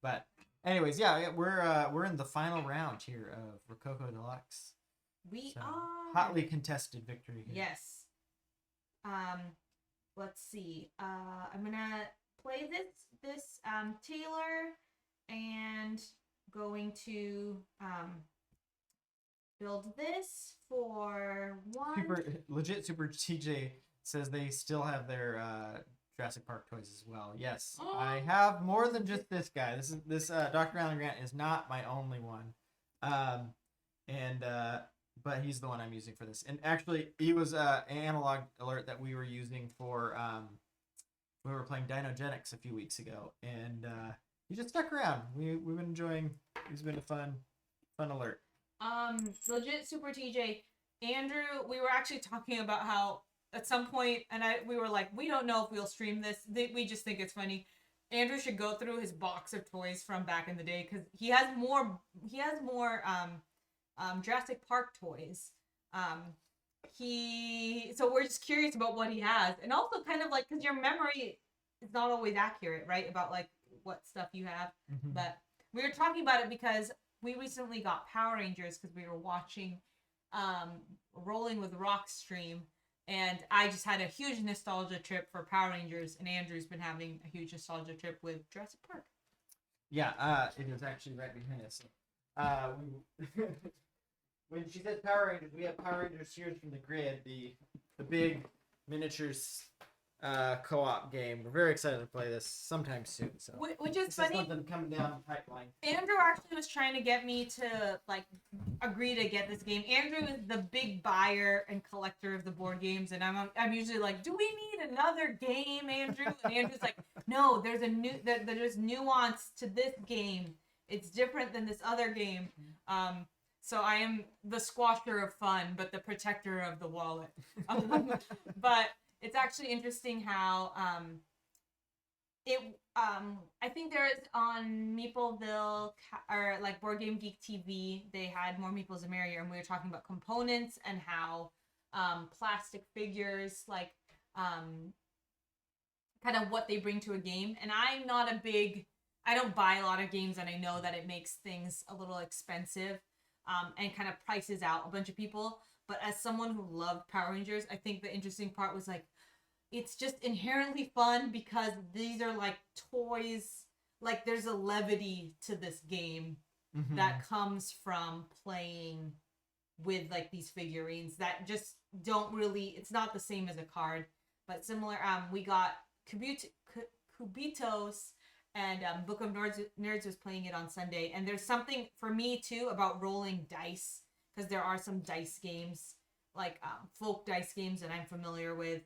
But anyways, yeah, we're in the final round here of Rococo Deluxe. We So, are hotly contested victory here. Yes. Let's see. I'm gonna play this Taylor and going to build this for one. Super TJ says they still have their Jurassic Park toys as well. Yes, I have more than just this guy. This Dr. Alan Grant is not my only one, but he's the one I'm using for this. And actually, he was an analog alert that we were using for we were playing Dinogenics a few weeks ago, and he just stuck around. We've been enjoying. He's been a fun alert. Legit Super TJ, Andrew. We were actually talking about how at some point, and we were like, we don't know if we'll stream this. We just think it's funny. Andrew should go through his box of toys from back in the day because he has more. He has more Jurassic Park toys. So we're just curious about what he has, and also kind of like because your memory is not always accurate, right? About like what stuff you have. Mm-hmm. But we were talking about it because we recently got Power Rangers because we were watching Rolling with Rock stream, and I just had a huge nostalgia trip for Power Rangers, and Andrew's been having a huge nostalgia trip with Jurassic Park. Yeah, it is actually right behind us. When she says Power Rangers, we have Power Rangers Series from the Grid, the big miniatures co-op game. We're very excited to play this sometime soon. So, which is funny. Something coming down the pipeline. Andrew actually was trying to get me to like agree to get this game. Andrew is the big buyer and collector of the board games, and I'm usually like, do we need another game, Andrew? And Andrew's like, no, there's nuance to this game. It's different than this other game. So I am the squasher of fun, but the protector of the wallet. But it's actually interesting how I think there's on Meepleville or like Board Game Geek TV, they had More Meeples the Merrier, and we were talking about components and how plastic figures like kind of what they bring to a game. And I'm not I don't buy a lot of games, and I know that it makes things a little expensive and kind of prices out a bunch of people. But as someone who loved Power Rangers, I think the interesting part was like, it's just inherently fun because these are like toys. Like there's a levity to this game that comes from playing with like these figurines that just don't really, it's not the same as a card, but similar. We got Kubitos, and Book of Nerds was playing it on Sunday. And there's something for me too about rolling dice, because there are some dice games, like folk dice games that I'm familiar with,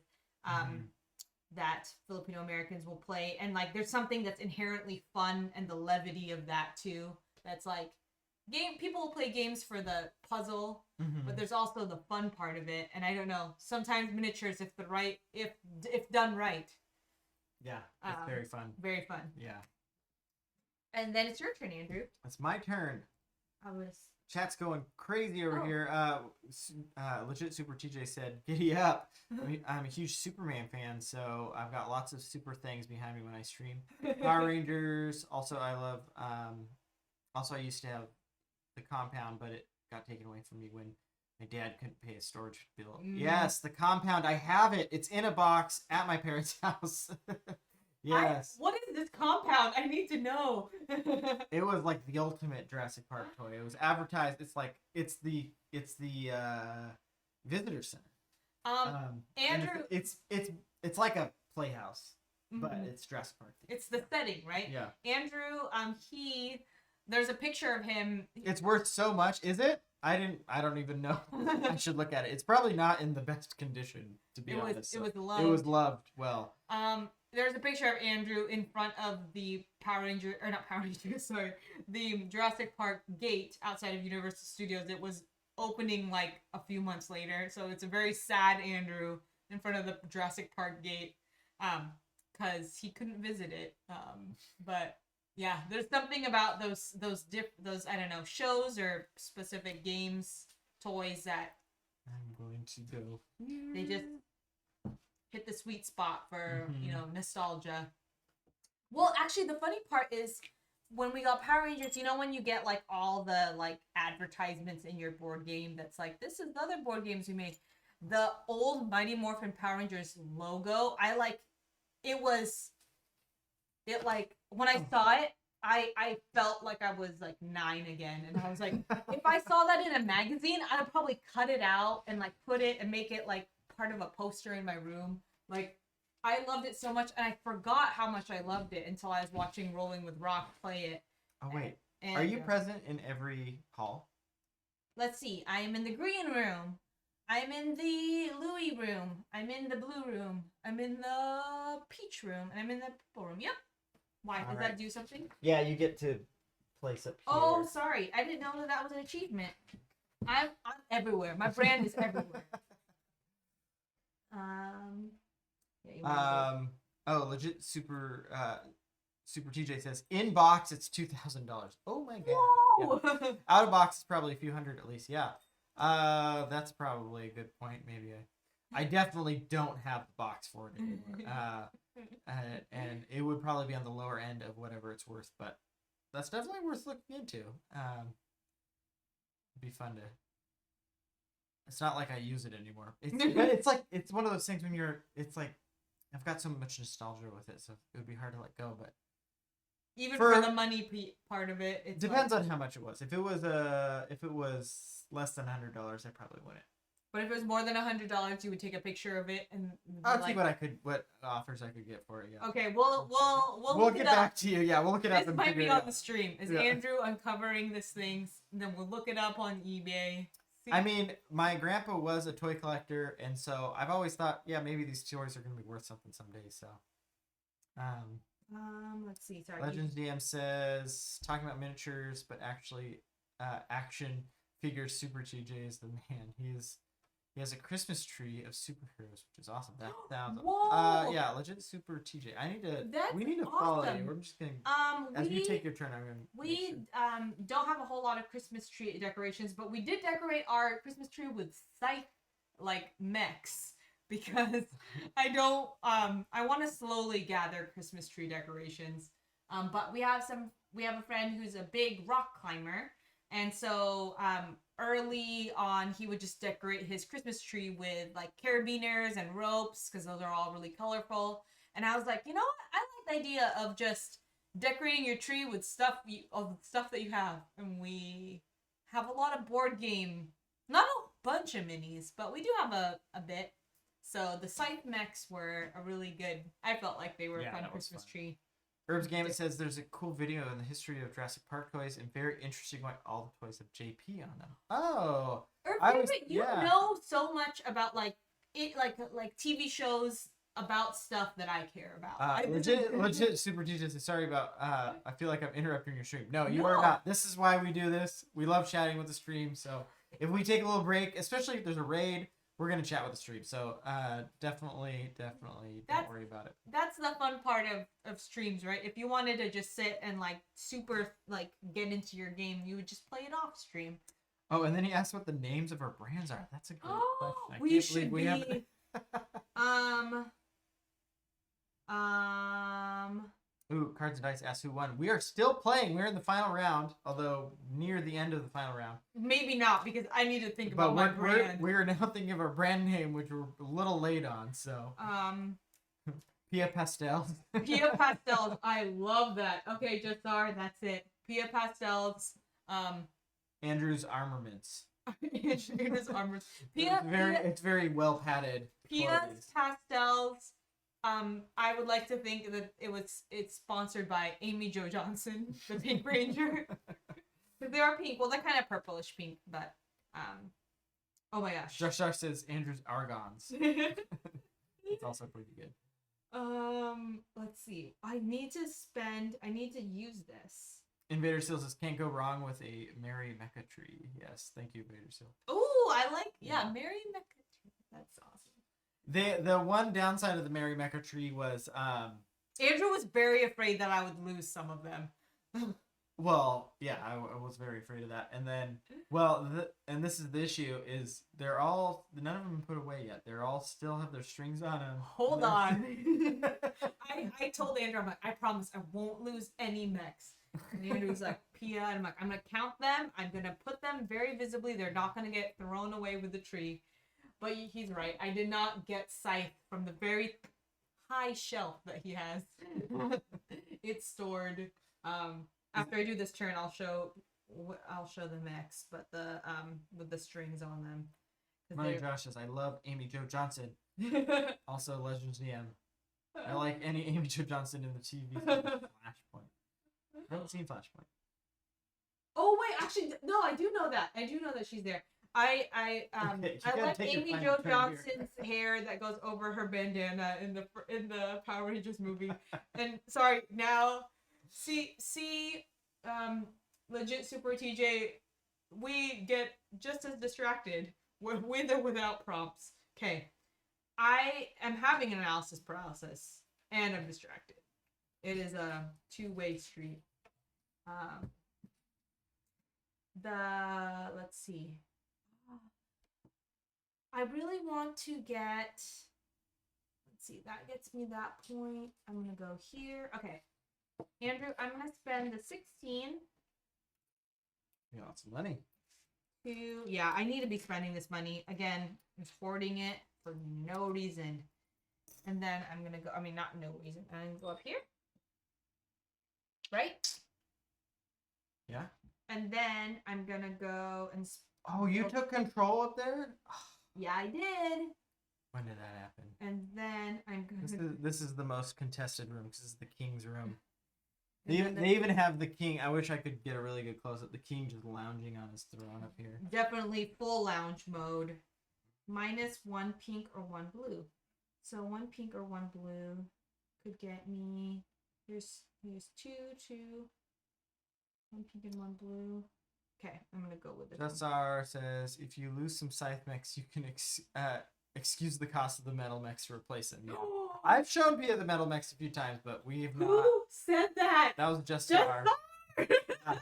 that Filipino Americans will play. And like there's something that's inherently fun, and the levity of that too. That's like people will play games for the puzzle, but there's also the fun part of it. And I don't know, sometimes miniatures, if done right. Yeah, it's very fun. Very fun. Yeah. And then it's your turn, Andrew. It's my turn. Chat's going crazy over here. Legit Super TJ said, "Giddy up!" I'm a huge Superman fan, so I've got lots of super things behind me when I stream. Power Rangers. Also, I love. Also, I used to have the compound, but it got taken away from me when my dad couldn't pay his storage bill. Yes, the compound. I have it. It's in a box at my parents' house. Yes. What is this compound? I need to know. It was like the ultimate Jurassic Park toy. It was advertised. It's the visitor center. Andrew, it's like a playhouse, but it's Jurassic Park. It's the setting, right? Yeah. Andrew, there's a picture of him. It's worth so much, is it? I don't even know. I should look at it. It's probably not in the best condition, to be honest. It was loved. It was loved well. There's a picture of Andrew in front of the the Jurassic Park gate outside of Universal Studios. It was opening like a few months later, so it's a very sad Andrew in front of the Jurassic Park gate, because he couldn't visit it. But yeah, there's something about those I don't know, shows or specific games, toys that I'm going to go. They just hit the sweet spot for nostalgia. Well, actually, the funny part is when we got Power Rangers, you know when you get like all the like advertisements in your board game that's like this is the other board games we made. The old Mighty Morphin Power Rangers logo, it like when I saw it, I felt like I was like 9 again, and I was like, if I saw that in a magazine, I'd probably cut it out and like put it and make it like part of a poster in my room. Like I loved it so much, and I forgot how much I loved it until I was watching Rolling with Rock play it. Oh wait, and, are you present in every hall? Let's see. I am in the green room. I'm in the Louis room. I'm in the blue room. I'm in the peach room. And I'm in the purple room. Yep. Why? Does that do something? Yeah, you get to place up here. Oh, sorry. I didn't know that was an achievement. I'm everywhere. My brand is everywhere. Oh, legit super TJ says in box it's $2,000. Oh my god. Whoa! Yeah. Out of box is probably a few hundred at least. Yeah. That's probably a good point. Maybe I definitely don't have the box for it anymore. And it would probably be on the lower end of whatever it's worth, but that's definitely worth looking into. It'd be fun to. It's not like I use it anymore. It's like it's one of those things when it's like I've got so much nostalgia with it, so it would be hard to let go. But even for the money part of it, it depends on how much it was. If it was less than $100, I probably wouldn't. But if it was more than $100, you would take a picture of it and I'll see what offers I could get for it. Yeah. Okay, we'll get back to you. Yeah, we'll look it up. This might be on the stream. Is Andrew uncovering these things? Then we'll look it up on eBay. See? I mean, my grandpa was a toy collector, and so I've always thought, yeah, maybe these toys are going to be worth something someday. So, let's see. Sorry. Legends DM says talking about miniatures, but actually, action figures. Super TJ is the man. He has a Christmas tree of superheroes, which is awesome. That sounds. Whoa! Yeah, legit super TJ. We need to awesome. follow you. We're just gonna. As you take your turn, I'm gonna. We don't have a whole lot of Christmas tree decorations, but we did decorate our Christmas tree with scythe like mechs because I want to slowly gather Christmas tree decorations. But we have a friend who's a big rock climber, and so early on, he would just decorate his Christmas tree with like carabiners and ropes because those are all really colorful. And I was like, you know what? I like the idea of just decorating your tree with stuff that you have. And we have a lot of board game, not a bunch of minis, but we do have a bit. So the scythe mechs were a really good. I felt like they were a fun Christmas tree. Herbs Gaming says there's a cool video in the history of Jurassic Park toys and very interesting why all the toys have JP on them. Oh, you know so much about like TV shows about stuff that I care about. Legit super teachers. Sorry about I feel like I'm interrupting your stream. No, you are not. This is why we do this. We love chatting with the stream. So if we take a little break, especially if there's a raid, we're gonna chat with the stream. So definitely don't worry about it. That's the fun part of streams, right? If you wanted to just sit and like super like get into your game, you would just play it off stream. Oh, and then he asked what the names of our brands are. That's a great question. We should be. Ooh, Cards and Dice asks who won. We are still playing. We're in the final round, although near the end of the final round. Maybe not, because I need to think about my brand. We're now thinking of our brand name, which we're a little late on. So. Pia Pastels. Pia Pastels. I love that. Okay, Jassar, that's it. Pia Pastels. Andrew's Armaments. Andrew's Armaments. It's very well padded. Pia's Pastels. I would like to think that it's sponsored by Amy Jo Johnson, the Pink Ranger. They are pink. Well, they're kind of purplish pink, but oh my gosh. Josh says Andrew's Argons. It's also pretty good. Let's see. I need to use this. Invader Seal says can't go wrong with a Merry Mecha tree. Yes, thank you, Invader Seal. Oh, I like Merry Mecha tree. That's awesome. The one downside of the Merry Mecha tree was Andrew was very afraid that I would lose some of them. Well, yeah, I was very afraid of that. And then, and this is the issue, is none of them have put away yet. They're all still have their strings on them. Hold on. I told Andrew, I'm like, I promise I won't lose any mechs. And Andrew's like, Pia, and I'm like, I'm gonna count them. I'm gonna put them very visibly. They're not gonna get thrown away with the tree. But he's right. I did not get Scythe from the very high shelf that he has. It's stored. After I do this turn, I'll show the mechs, but the with the strings on them. Money Josh says, I love Amy Jo Johnson. Also Legends DM. I like any Amy Jo Johnson in the TV Flashpoint. I haven't seen Flashpoint. Oh wait, actually no, I do know that. I do know that she's there. I like Amy Jo Johnson's hair that goes over her bandana in the Power Rangers movie. And sorry, now see legit Super TJ, we get just as distracted with or without prompts. Okay. I am having an analysis paralysis and I'm distracted. It is a two-way street. Let's see. I really want to get, let's see, that gets me that point. I'm going to go here. Okay. Andrew, I'm going to spend the 16. You got some money. Yeah, I need to be spending this money. Again, I'm just hoarding it for no reason. And then I'm going to go, not no reason. I'm going to go up here. Right? Yeah. And then I'm going to go and... Oh, you took control up there? Yeah, I did. When did that happen? And then I'm going to... This is the most contested room because this is the king's room. They even have the king. I wish I could get a really good close-up. The king just lounging on his throne up here. Definitely full lounge mode. -1 pink or 1 blue. So 1 pink or 1 blue could get me... Here's 2. 1 pink and 1 blue. Okay, I'm gonna go with it. Jessar says, if you lose some scythe mechs, you can excuse the cost of the metal mechs to replace them. Yeah. I've shown Pia the metal mechs a few times, but we've not. Who said that? That was Jessar.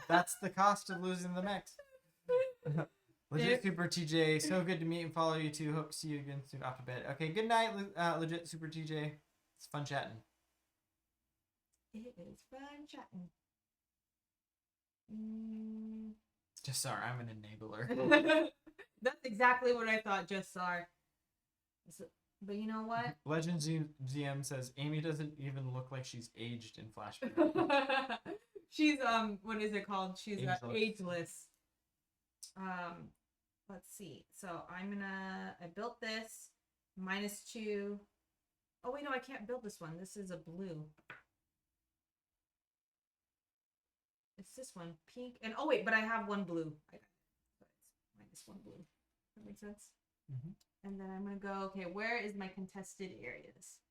That's the cost of losing the mechs. Legit Super TJ, so good to meet and follow you too. Hope to see you again soon off to bed. Okay, good night, Legit Super TJ. It's fun chatting. It is fun chatting. Jessar, I'm an enabler. That's exactly what I thought, Jessar. But you know what? Legends ZM says Amy doesn't even look like she's aged in Flashback. She's what is it called? She's ageless. Let's see. So I built this -2. Oh wait, no, I can't build this one. This is a blue. It's this one, pink, and oh wait, but I have 1 blue. It's -1 blue. That makes sense. Mm-hmm. And then I'm gonna go. Okay, where is my contested areas?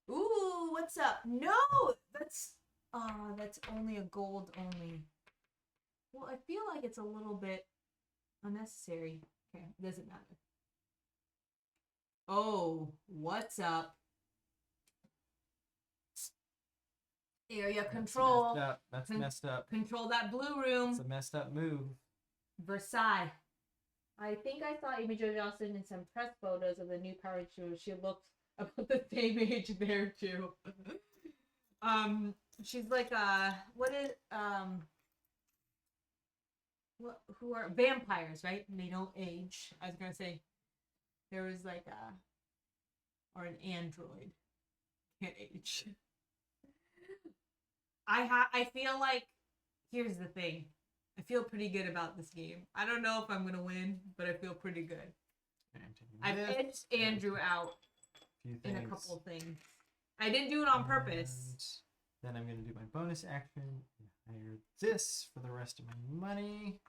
Ooh, what's up? No, that's only a gold only. Well, I feel like it's a little bit unnecessary. Okay, doesn't matter. Oh, what's up? Area control. That's messed up. Control that blue room. It's a messed up move. Versailles. I think I saw Amy Jo Johnson in some press photos of the new Power Rangers. She looked about the same age there too. She's like who are vampires, right? And they don't age. I was gonna say there was like or an android can't age. I feel like, here's the thing. I feel pretty good about this game. I don't know if I'm going to win, but I feel pretty good. I've edged Andrew out in a couple of things. I didn't do it on purpose. Then I'm going to do my bonus action and hire this for the rest of my money.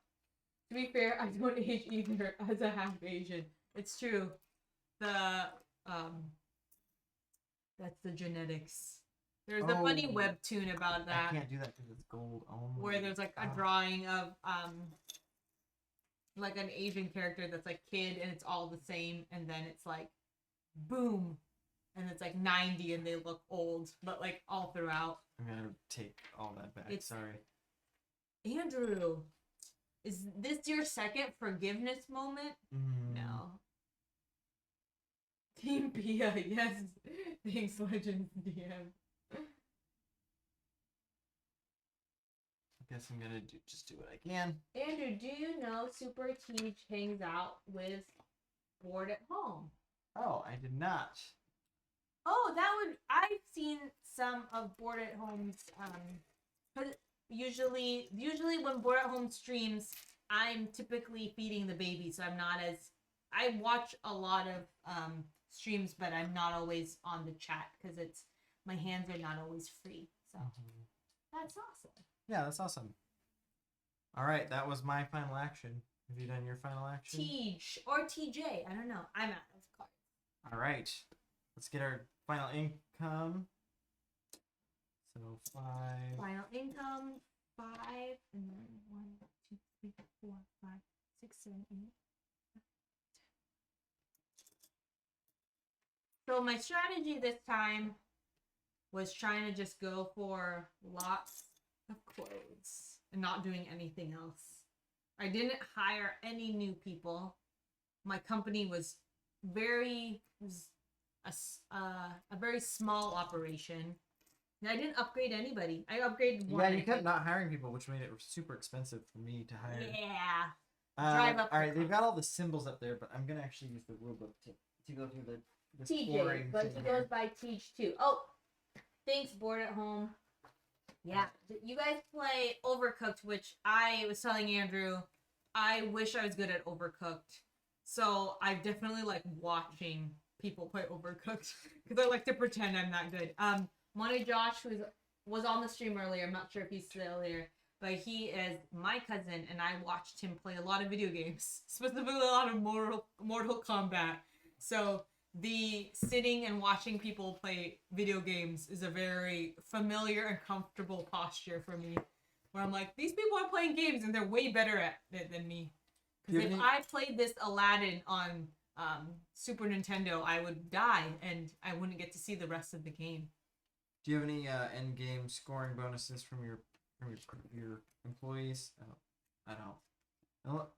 To be fair, I don't age either as a half Asian. It's true. That's the genetics. There's a funny webtoon about that. I can't do that because it's gold only. Where there's like a drawing of like an Asian character that's like kid and it's all the same, and then it's like boom, and it's like 90 and they look old, but like all throughout. I'm gonna take all that back. Sorry. Andrew, is this your second forgiveness moment? No. Team Pia, yes. Thanks, Legends DM. guess I'm gonna just do what I can. Andrew, do you know Super Teach hangs out with Board at Home? Oh, I did not. Oh, I've seen some of Board at Home's but usually when Board at Home streams, I'm typically feeding the baby, so I'm not as I watch a lot of streams, but I'm not always on the chat because my hands are not always free. So that's awesome. Yeah, that's awesome. All right, that was my final action. Have you done your final action? Teach or TJ, I don't know. I'm out of cards. All right, let's get our final income. So 5. Final income 5, and then 1, 2, 3, 4, 5, 6, 7, 8. So my strategy this time was trying to just go for lots of clothes and not doing anything else. I didn't hire any new people. My company was a very small operation. And I didn't upgrade anybody. I upgraded one. Yeah, you kept not hiring people, which made it super expensive for me to hire. Yeah. Drive up. All right, they've got all the symbols up there, but I'm gonna actually use the rulebook to go through the TJ, but he goes by Teach too. Oh, thanks, Board at Home. Yeah, you guys play Overcooked, which I was telling Andrew, I wish I was good at Overcooked. So I definitely like watching people play Overcooked because I like to pretend I'm not good. Money Josh, who was on the stream earlier, I'm not sure if he's still here, but he is my cousin, and I watched him play a lot of video games, specifically a lot of Mortal Kombat. So the sitting and watching people play video games is a very familiar and comfortable posture for me, where I'm like, these people are playing games and they're way better at it than me. Because if I played this Aladdin on Super Nintendo, I would die and I wouldn't get to see the rest of the game. Do you have any end game scoring bonuses from your employees? Oh, I don't.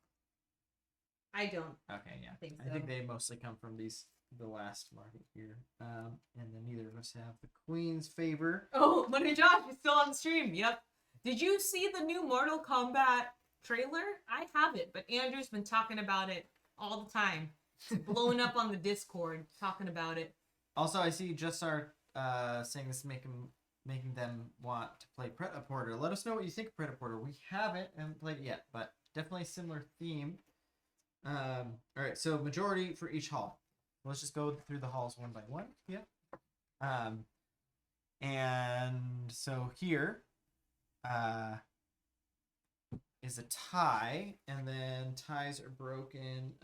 I don't. Okay, yeah. I think they mostly come from the last market here. And then neither of us have the Queen's favor. Oh, Money Josh is still on the stream. Yep. Did you see the new Mortal Kombat trailer? I haven't, but Andrew's been talking about it all the time. Blowing up on the Discord, talking about it. Also, I see just our saying this making them want to play Pret-a-Porter. Let us know what you think of Pret-a-Porter. We haven't played it yet, but definitely a similar theme. All right, so majority for each hall. Let's just go through the halls one by one. Yeah. And so here is a tie, and then ties are broken.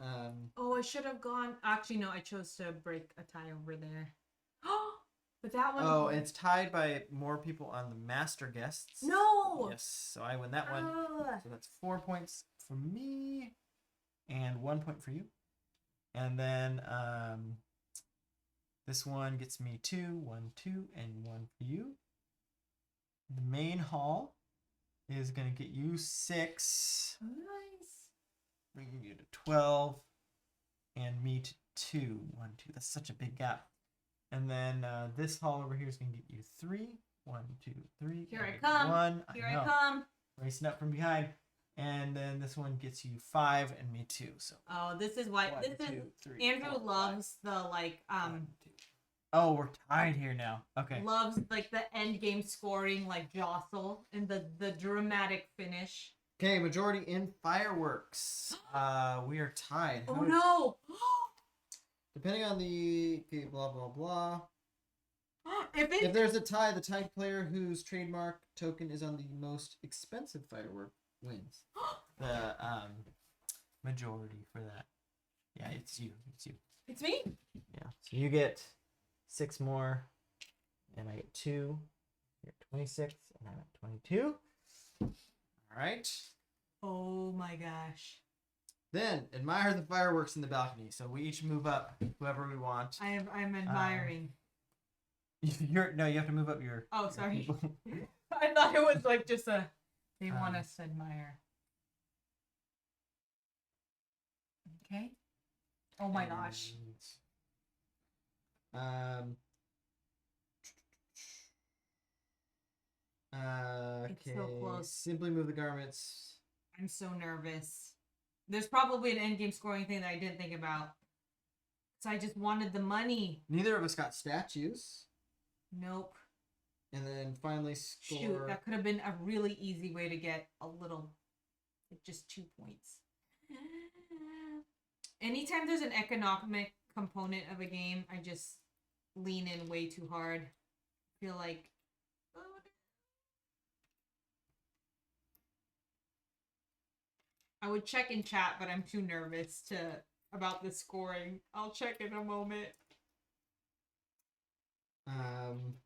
Oh, I should have gone. Actually, no, I chose to break a tie over there. But that one. Oh, it's tied by more people on the master guests. No. Yes, so I win that one. So that's 4 points for me, and 1 point for you. And then this one gets me 2, 1, 2, and 1 for you. The main hall is gonna get you 6. Nice. Bringing you to 12, and me to 2, 1, 2. That's such a big gap. And then this hall over here is gonna get you 3, 1, 2, 3. Here I come. 1. Here I come. Racing up from behind. And then this one gets you 5 and me 2. So. Oh, this is why Andrew loves the like 1, 2. Oh, we're tied here now. Okay. Loves like the end game scoring, like jostle and the dramatic finish. Okay, majority in fireworks. We are tied. Oh no! Depending on the blah blah blah. If there's a tie, the tied player whose trademark token is on the most expensive firework wins. The majority for that. Yeah, it's you. It's me? Yeah. So you get 6 more, and I get 2. You're at 26, and I'm at 22. All right. Oh my gosh. Then admire the fireworks in the balcony. So we each move up, whoever we want. I'm admiring. You have to move up your. Oh, sorry. I thought it was like just a. They want us to admire. Okay. Oh my gosh. It's so close. Simply move the garments. I'm so nervous. There's probably an end game scoring thing that I didn't think about. So I just wanted the money. Neither of us got statues. Nope. And then finally score. Shoot, that could have been a really easy way to get a little, like just 2 points. Anytime there's an economic component of a game, I just lean in way too hard. I feel like, I would check in chat, but I'm too nervous about the scoring. I'll check in a moment.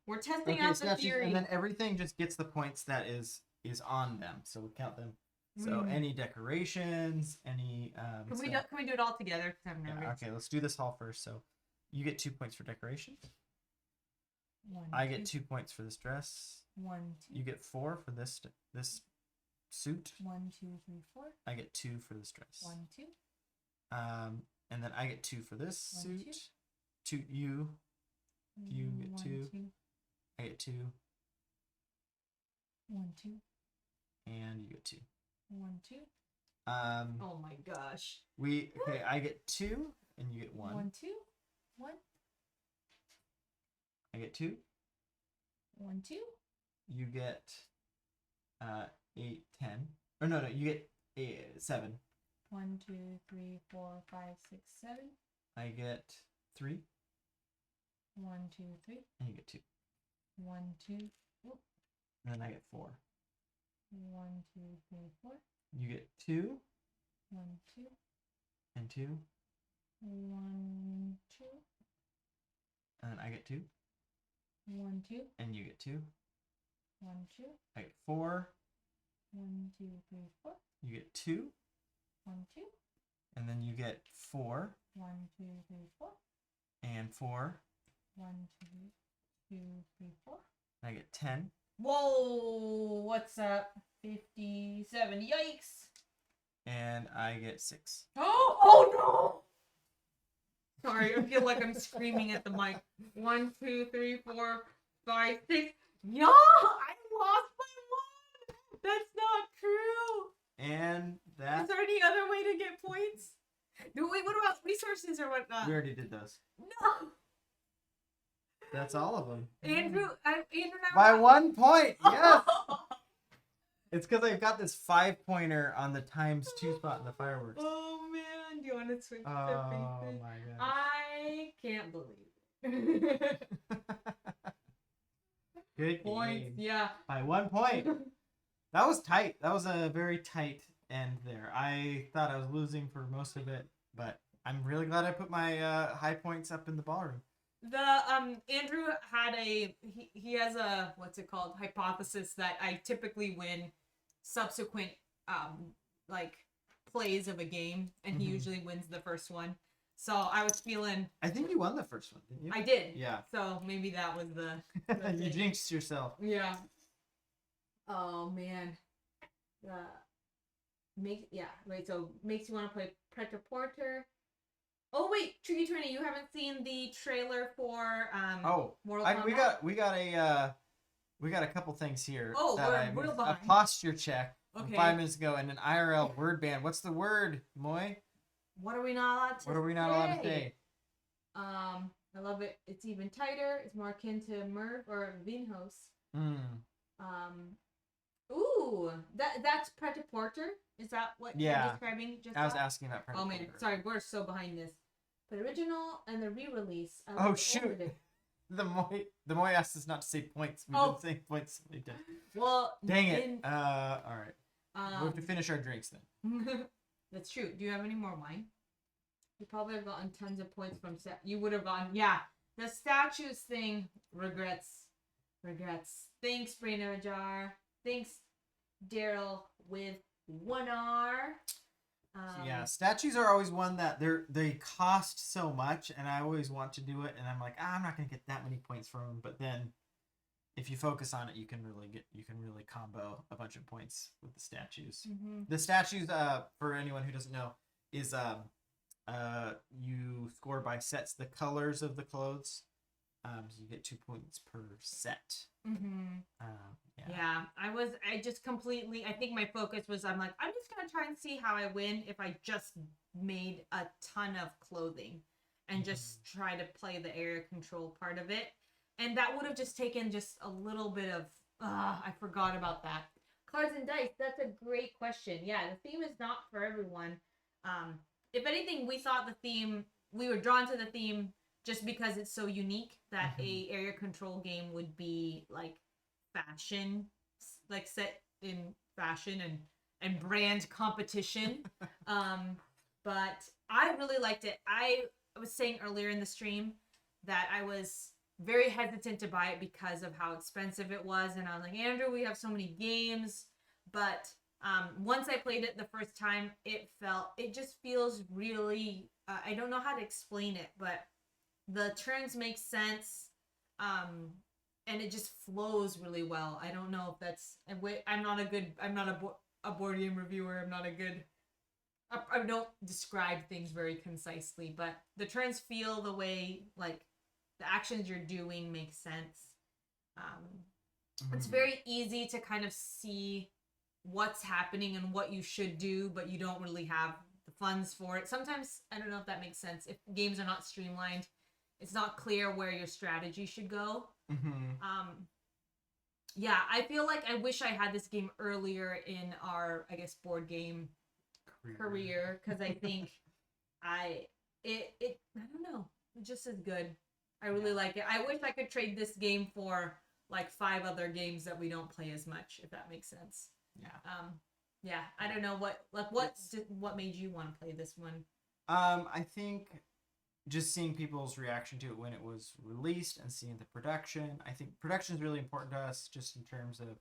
We're testing out the theory, and then everything just gets the points that is on them, so we count them. So any decorations, any can we do it all together? 'Cause I'm nervous. Yeah, okay, let's do this all first. So you get 2 points for decorations. 1, I get 2 points for this dress. 1, 2. You get 4 for this suit. 1, 2, 3, 4. I get 2 for this dress. 1, 2. And then I get 2 for this 1, suit. 2 you. You get 1, 2. 2. I get 2. 1, 2. And you get 2. 1, 2. Oh my gosh. I get 2 and you get 1. 1, 2. 1. I get 2. 1, 2. You get 8, 10. Or no, you get 7. 1, 2, 3, 4, 5, 6, 7. I get 3. 1, 2, 3. And you get 2. 1, 2. Whoop. And then I get 4. 1, 2, 3, 4. You get 2. 1, 2. And 2. 1, 2. And then I get 2. 1, 2. And you get 2. 1, 2. I get 4. 1, 2, 3, 4. You get 2. 1, 2. And then you get 4. 1, 2, 3, 4. And 4. 1, 2, 2, 3, 4. And I get 10. Whoa! What's up? 57. Yikes! And I get 6. Oh no! Sorry, I feel like I'm screaming at the mic. 1, 2, 3, 4, 5, 6. Yeah! I lost by 1! That's not true! And that... Is there any other way to get points? No, wait, what about resources or whatnot? We already did those. No! That's all of them. Andrew and I By 1 point! Yes! It's because I've got this 5-pointer on the ×2 spot in the fireworks. Oh man, do you want to switch to Oh pieces? my god. I can't believe it. Good Points, game. yeah. By 1 point. That was tight. That was a very tight end there. I thought I was losing for most of it, but I'm really glad I put my high points up in the ballroom. Andrew had he has a, what's it called, hypothesis that I typically win subsequent like plays of a game, and he usually wins the first one. So I was feeling, I think you won the first one, didn't you? I did. Yeah. So maybe that was the You thing. jinxed yourself. Yeah. Oh man. So makes you want to play Predator Porter. Oh wait, Tricky 20, you haven't seen the trailer for Mortal Kombat? we got a couple things here. Oh, that we're a behind. posture check from Okay. 5 minutes ago and an IRL word ban. What's the word, Moy? What are we not allowed to What are we not allowed to say? I love it. It's even tighter. It's more akin to Merv or Vinhos. Ooh, that's Predator Porter. Is that what you're describing? I was asking about Predator. Oh man, Porter. sorry, we're so behind this. The original and the re-release. Oh shoot! The Moy asked us not to say points. We've been saying points. Well, dang it. All right. We have to finish our drinks then. That's true. Do you have any more wine? You probably have gotten tons of points from you would have gotten, yeah. The statues thing, regrets. Thanks, Brain of a Jar. Thanks, Daryl with 1 R. Yeah, statues are always one that they cost so much, and I always want to do it, and I'm like, I'm not gonna get that many points from them. But then, if you focus on it, you can really combo a bunch of points with the statues. Mm-hmm. The statues, for anyone who doesn't know, is you score by sets, the colors of the clothes. So you get 2 points per set. Mm-hmm. Yeah. Yeah, I think my focus was, I'm like, I'm just gonna try and see how I win if I just made a ton of clothing and just try to play the area control part of it. And that would have just taken just a little bit of, I forgot about that. Cards and dice, that's a great question. Yeah, the theme is not for everyone. If anything, we were drawn to the theme just because it's so unique that a area control game would be like fashion, like set in fashion and brand competition. But I really liked it. I was saying earlier in the stream that I was very hesitant to buy it because of how expensive it was, and I was like, Andrew, we have so many games. But once I played it the first time, it just feels really, I don't know how to explain it, but the turns make sense. And it just flows really well. I don't know if that's, I'm not a board game reviewer. I'm not a good, I don't describe things very concisely, but the turns feel the way, like, the actions you're doing make sense. It's very easy to kind of see what's happening and what you should do, but you don't really have the funds for it. Sometimes, I don't know if that makes sense. If games are not streamlined, it's not clear where your strategy should go. Yeah, I feel like I wish I had this game earlier in our, I guess, board game career, because I think I don't know, it just is good. I really like it. I wish I could trade this game for like 5 other games that we don't play as much, if that makes sense. Yeah. I don't know what made you want to play this one. I think just seeing people's reaction to it when it was released and seeing the production. I think production is really important to us, just in terms of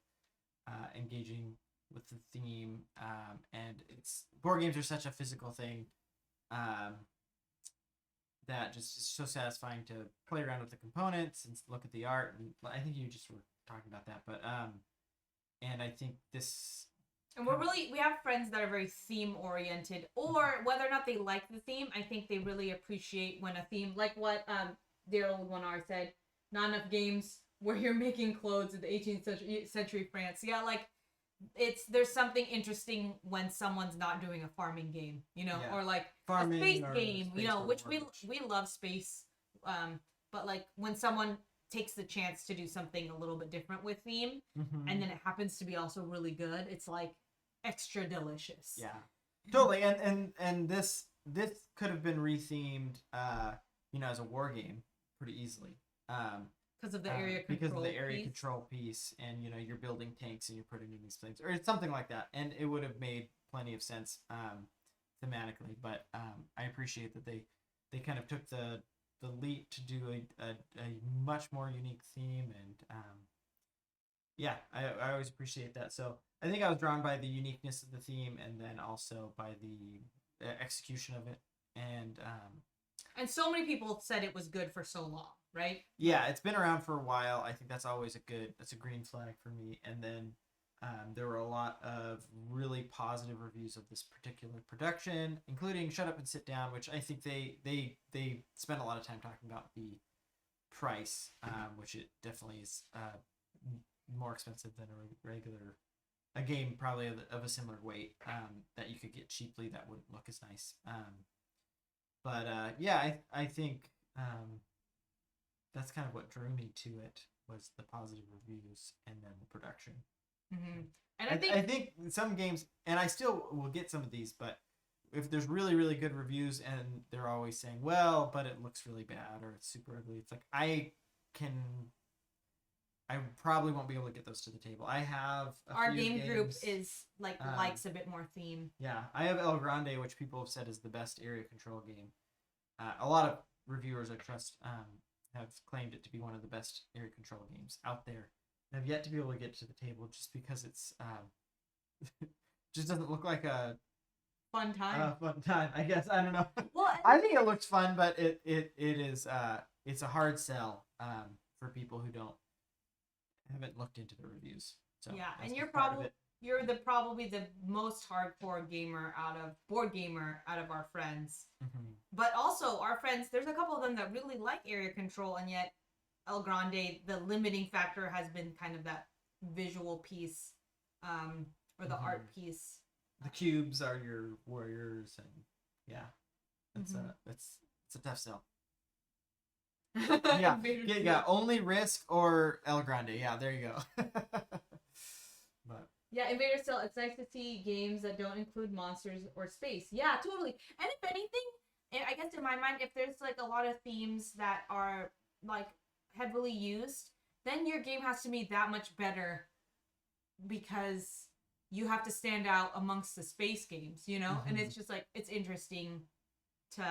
engaging with the theme. And board games are such a physical thing that just is so satisfying to play around with the components and look at the art. And I think you just were talking about that, but and I think this. And we have friends that are very theme oriented, or whether or not they like the theme, I think they really appreciate when a theme, like what Daryl 1R said, not enough games where you're making clothes in the 18th century France. Yeah, like there's something interesting when someone's not doing a farming game, or like farming, a space game, which we love space. But like when someone takes the chance to do something a little bit different with theme, and then it happens to be also really good, it's like extra delicious. Yeah, totally. And this could have been rethemed, as a war game pretty easily. Because of the area control piece, and you're building tanks and you're putting in these things, or it's something like that, and it would have made plenty of sense thematically. But I appreciate that they kind of took the leap to do a much more unique theme, and I always appreciate that. So I think I was drawn by the uniqueness of the theme, and then also by the execution of it, and so many people said it was good for so long, right? Yeah, it's been around for a while. I think that's always that's a green flag for me. And then there were a lot of really positive reviews of this particular production, including Shut Up and Sit Down, which I think they spent a lot of time talking about the price, which it definitely is more expensive than a game probably of a similar weight that you could get cheaply that wouldn't look as nice. But I think that's kind of what drew me to it, was the positive reviews and then the production. And I think some games, and I still will get some of these, but if there's really, really good reviews and they're always saying, well, but it looks really bad or it's super ugly, it's like I probably won't be able to get those to the table. I have our game group is likes a bit more theme. Yeah, I have El Grande, which people have said is the best area control game. A lot of reviewers I trust have claimed it to be one of the best area control games out there. I have yet to be able to get to the table just because it's just doesn't look like a fun time. I guess. I don't know. Well, I think it looks fun, but it is it's a hard sell for people who haven't looked into the reviews. So yeah, and you're probably the most hardcore board gamer out of our friends. But also our friends, there's a couple of them that really like area control, and yet El Grande, the limiting factor has been kind of that visual piece, or the art piece. The cubes are your warriors, and yeah, it's a tough sell. Yeah. Only Risk or El Grande. Yeah, there you go. But yeah, Invader Still. It's nice to see games that don't include monsters or space. Yeah, totally. And if anything, I guess in my mind, if there's like a lot of themes that are like heavily used, then your game has to be that much better because you have to stand out amongst the space games, you know? And it's just like it's interesting to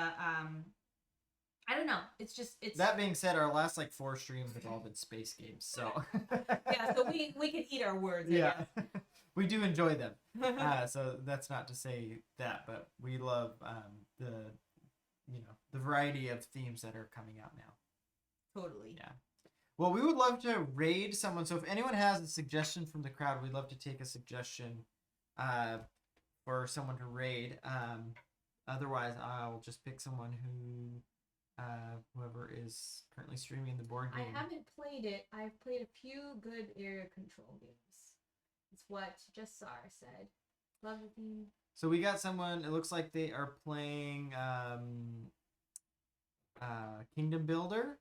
I don't know. It's that being said, our last like 4 streams have all been space games, so yeah. So we can eat our words. Yeah, we do enjoy them. So that's not to say that, but we love the variety of themes that are coming out now. Totally. Yeah. Well, we would love to raid someone. So if anyone has a suggestion from the crowd, we'd love to take a suggestion for someone to raid. Otherwise, I'll just pick someone whoever is currently streaming the board game. I haven't played it. I've played a few good area control games. It's what Jassar said. Love the theme. So we got someone, it looks like they are playing Kingdom Builder.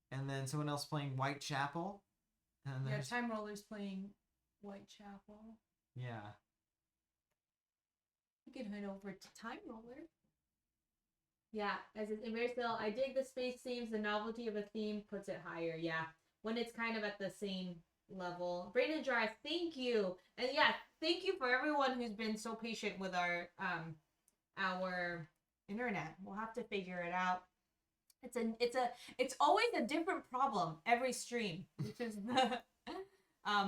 And then someone else playing Whitechapel. And yeah, Time Roller's playing Whitechapel. Yeah. You can head over to Time Roller. Yeah, as in Still, I dig the space themes. The novelty of a theme puts it higher. Yeah, when it's kind of at the same level. Brayden Drive, thank you, and yeah, thank you for everyone who's been so patient with our internet. We'll have to figure it out. It's always a different problem every stream, which is the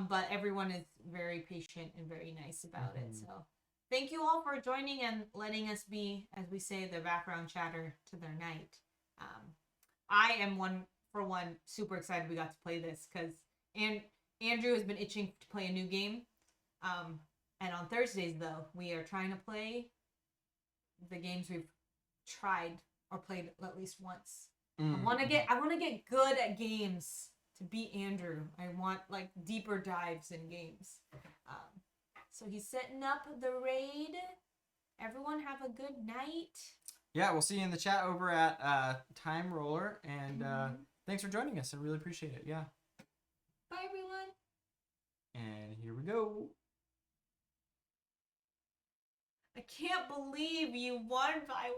but everyone is very patient and very nice about it. So thank you all for joining and letting us be, as we say, the background chatter to their night. I am one super excited we got to play this because Andrew has been itching to play a new game. And on Thursdays though, we are trying to play the games we've tried or played at least once. I want to get good at games to beat Andrew. I want like deeper dives in games. So he's setting up the raid. Everyone have a good night. Yeah, we'll see you in the chat over at Time Roller, and thanks for joining us. I really appreciate it. Yeah. Bye everyone. And here we go. I can't believe you won by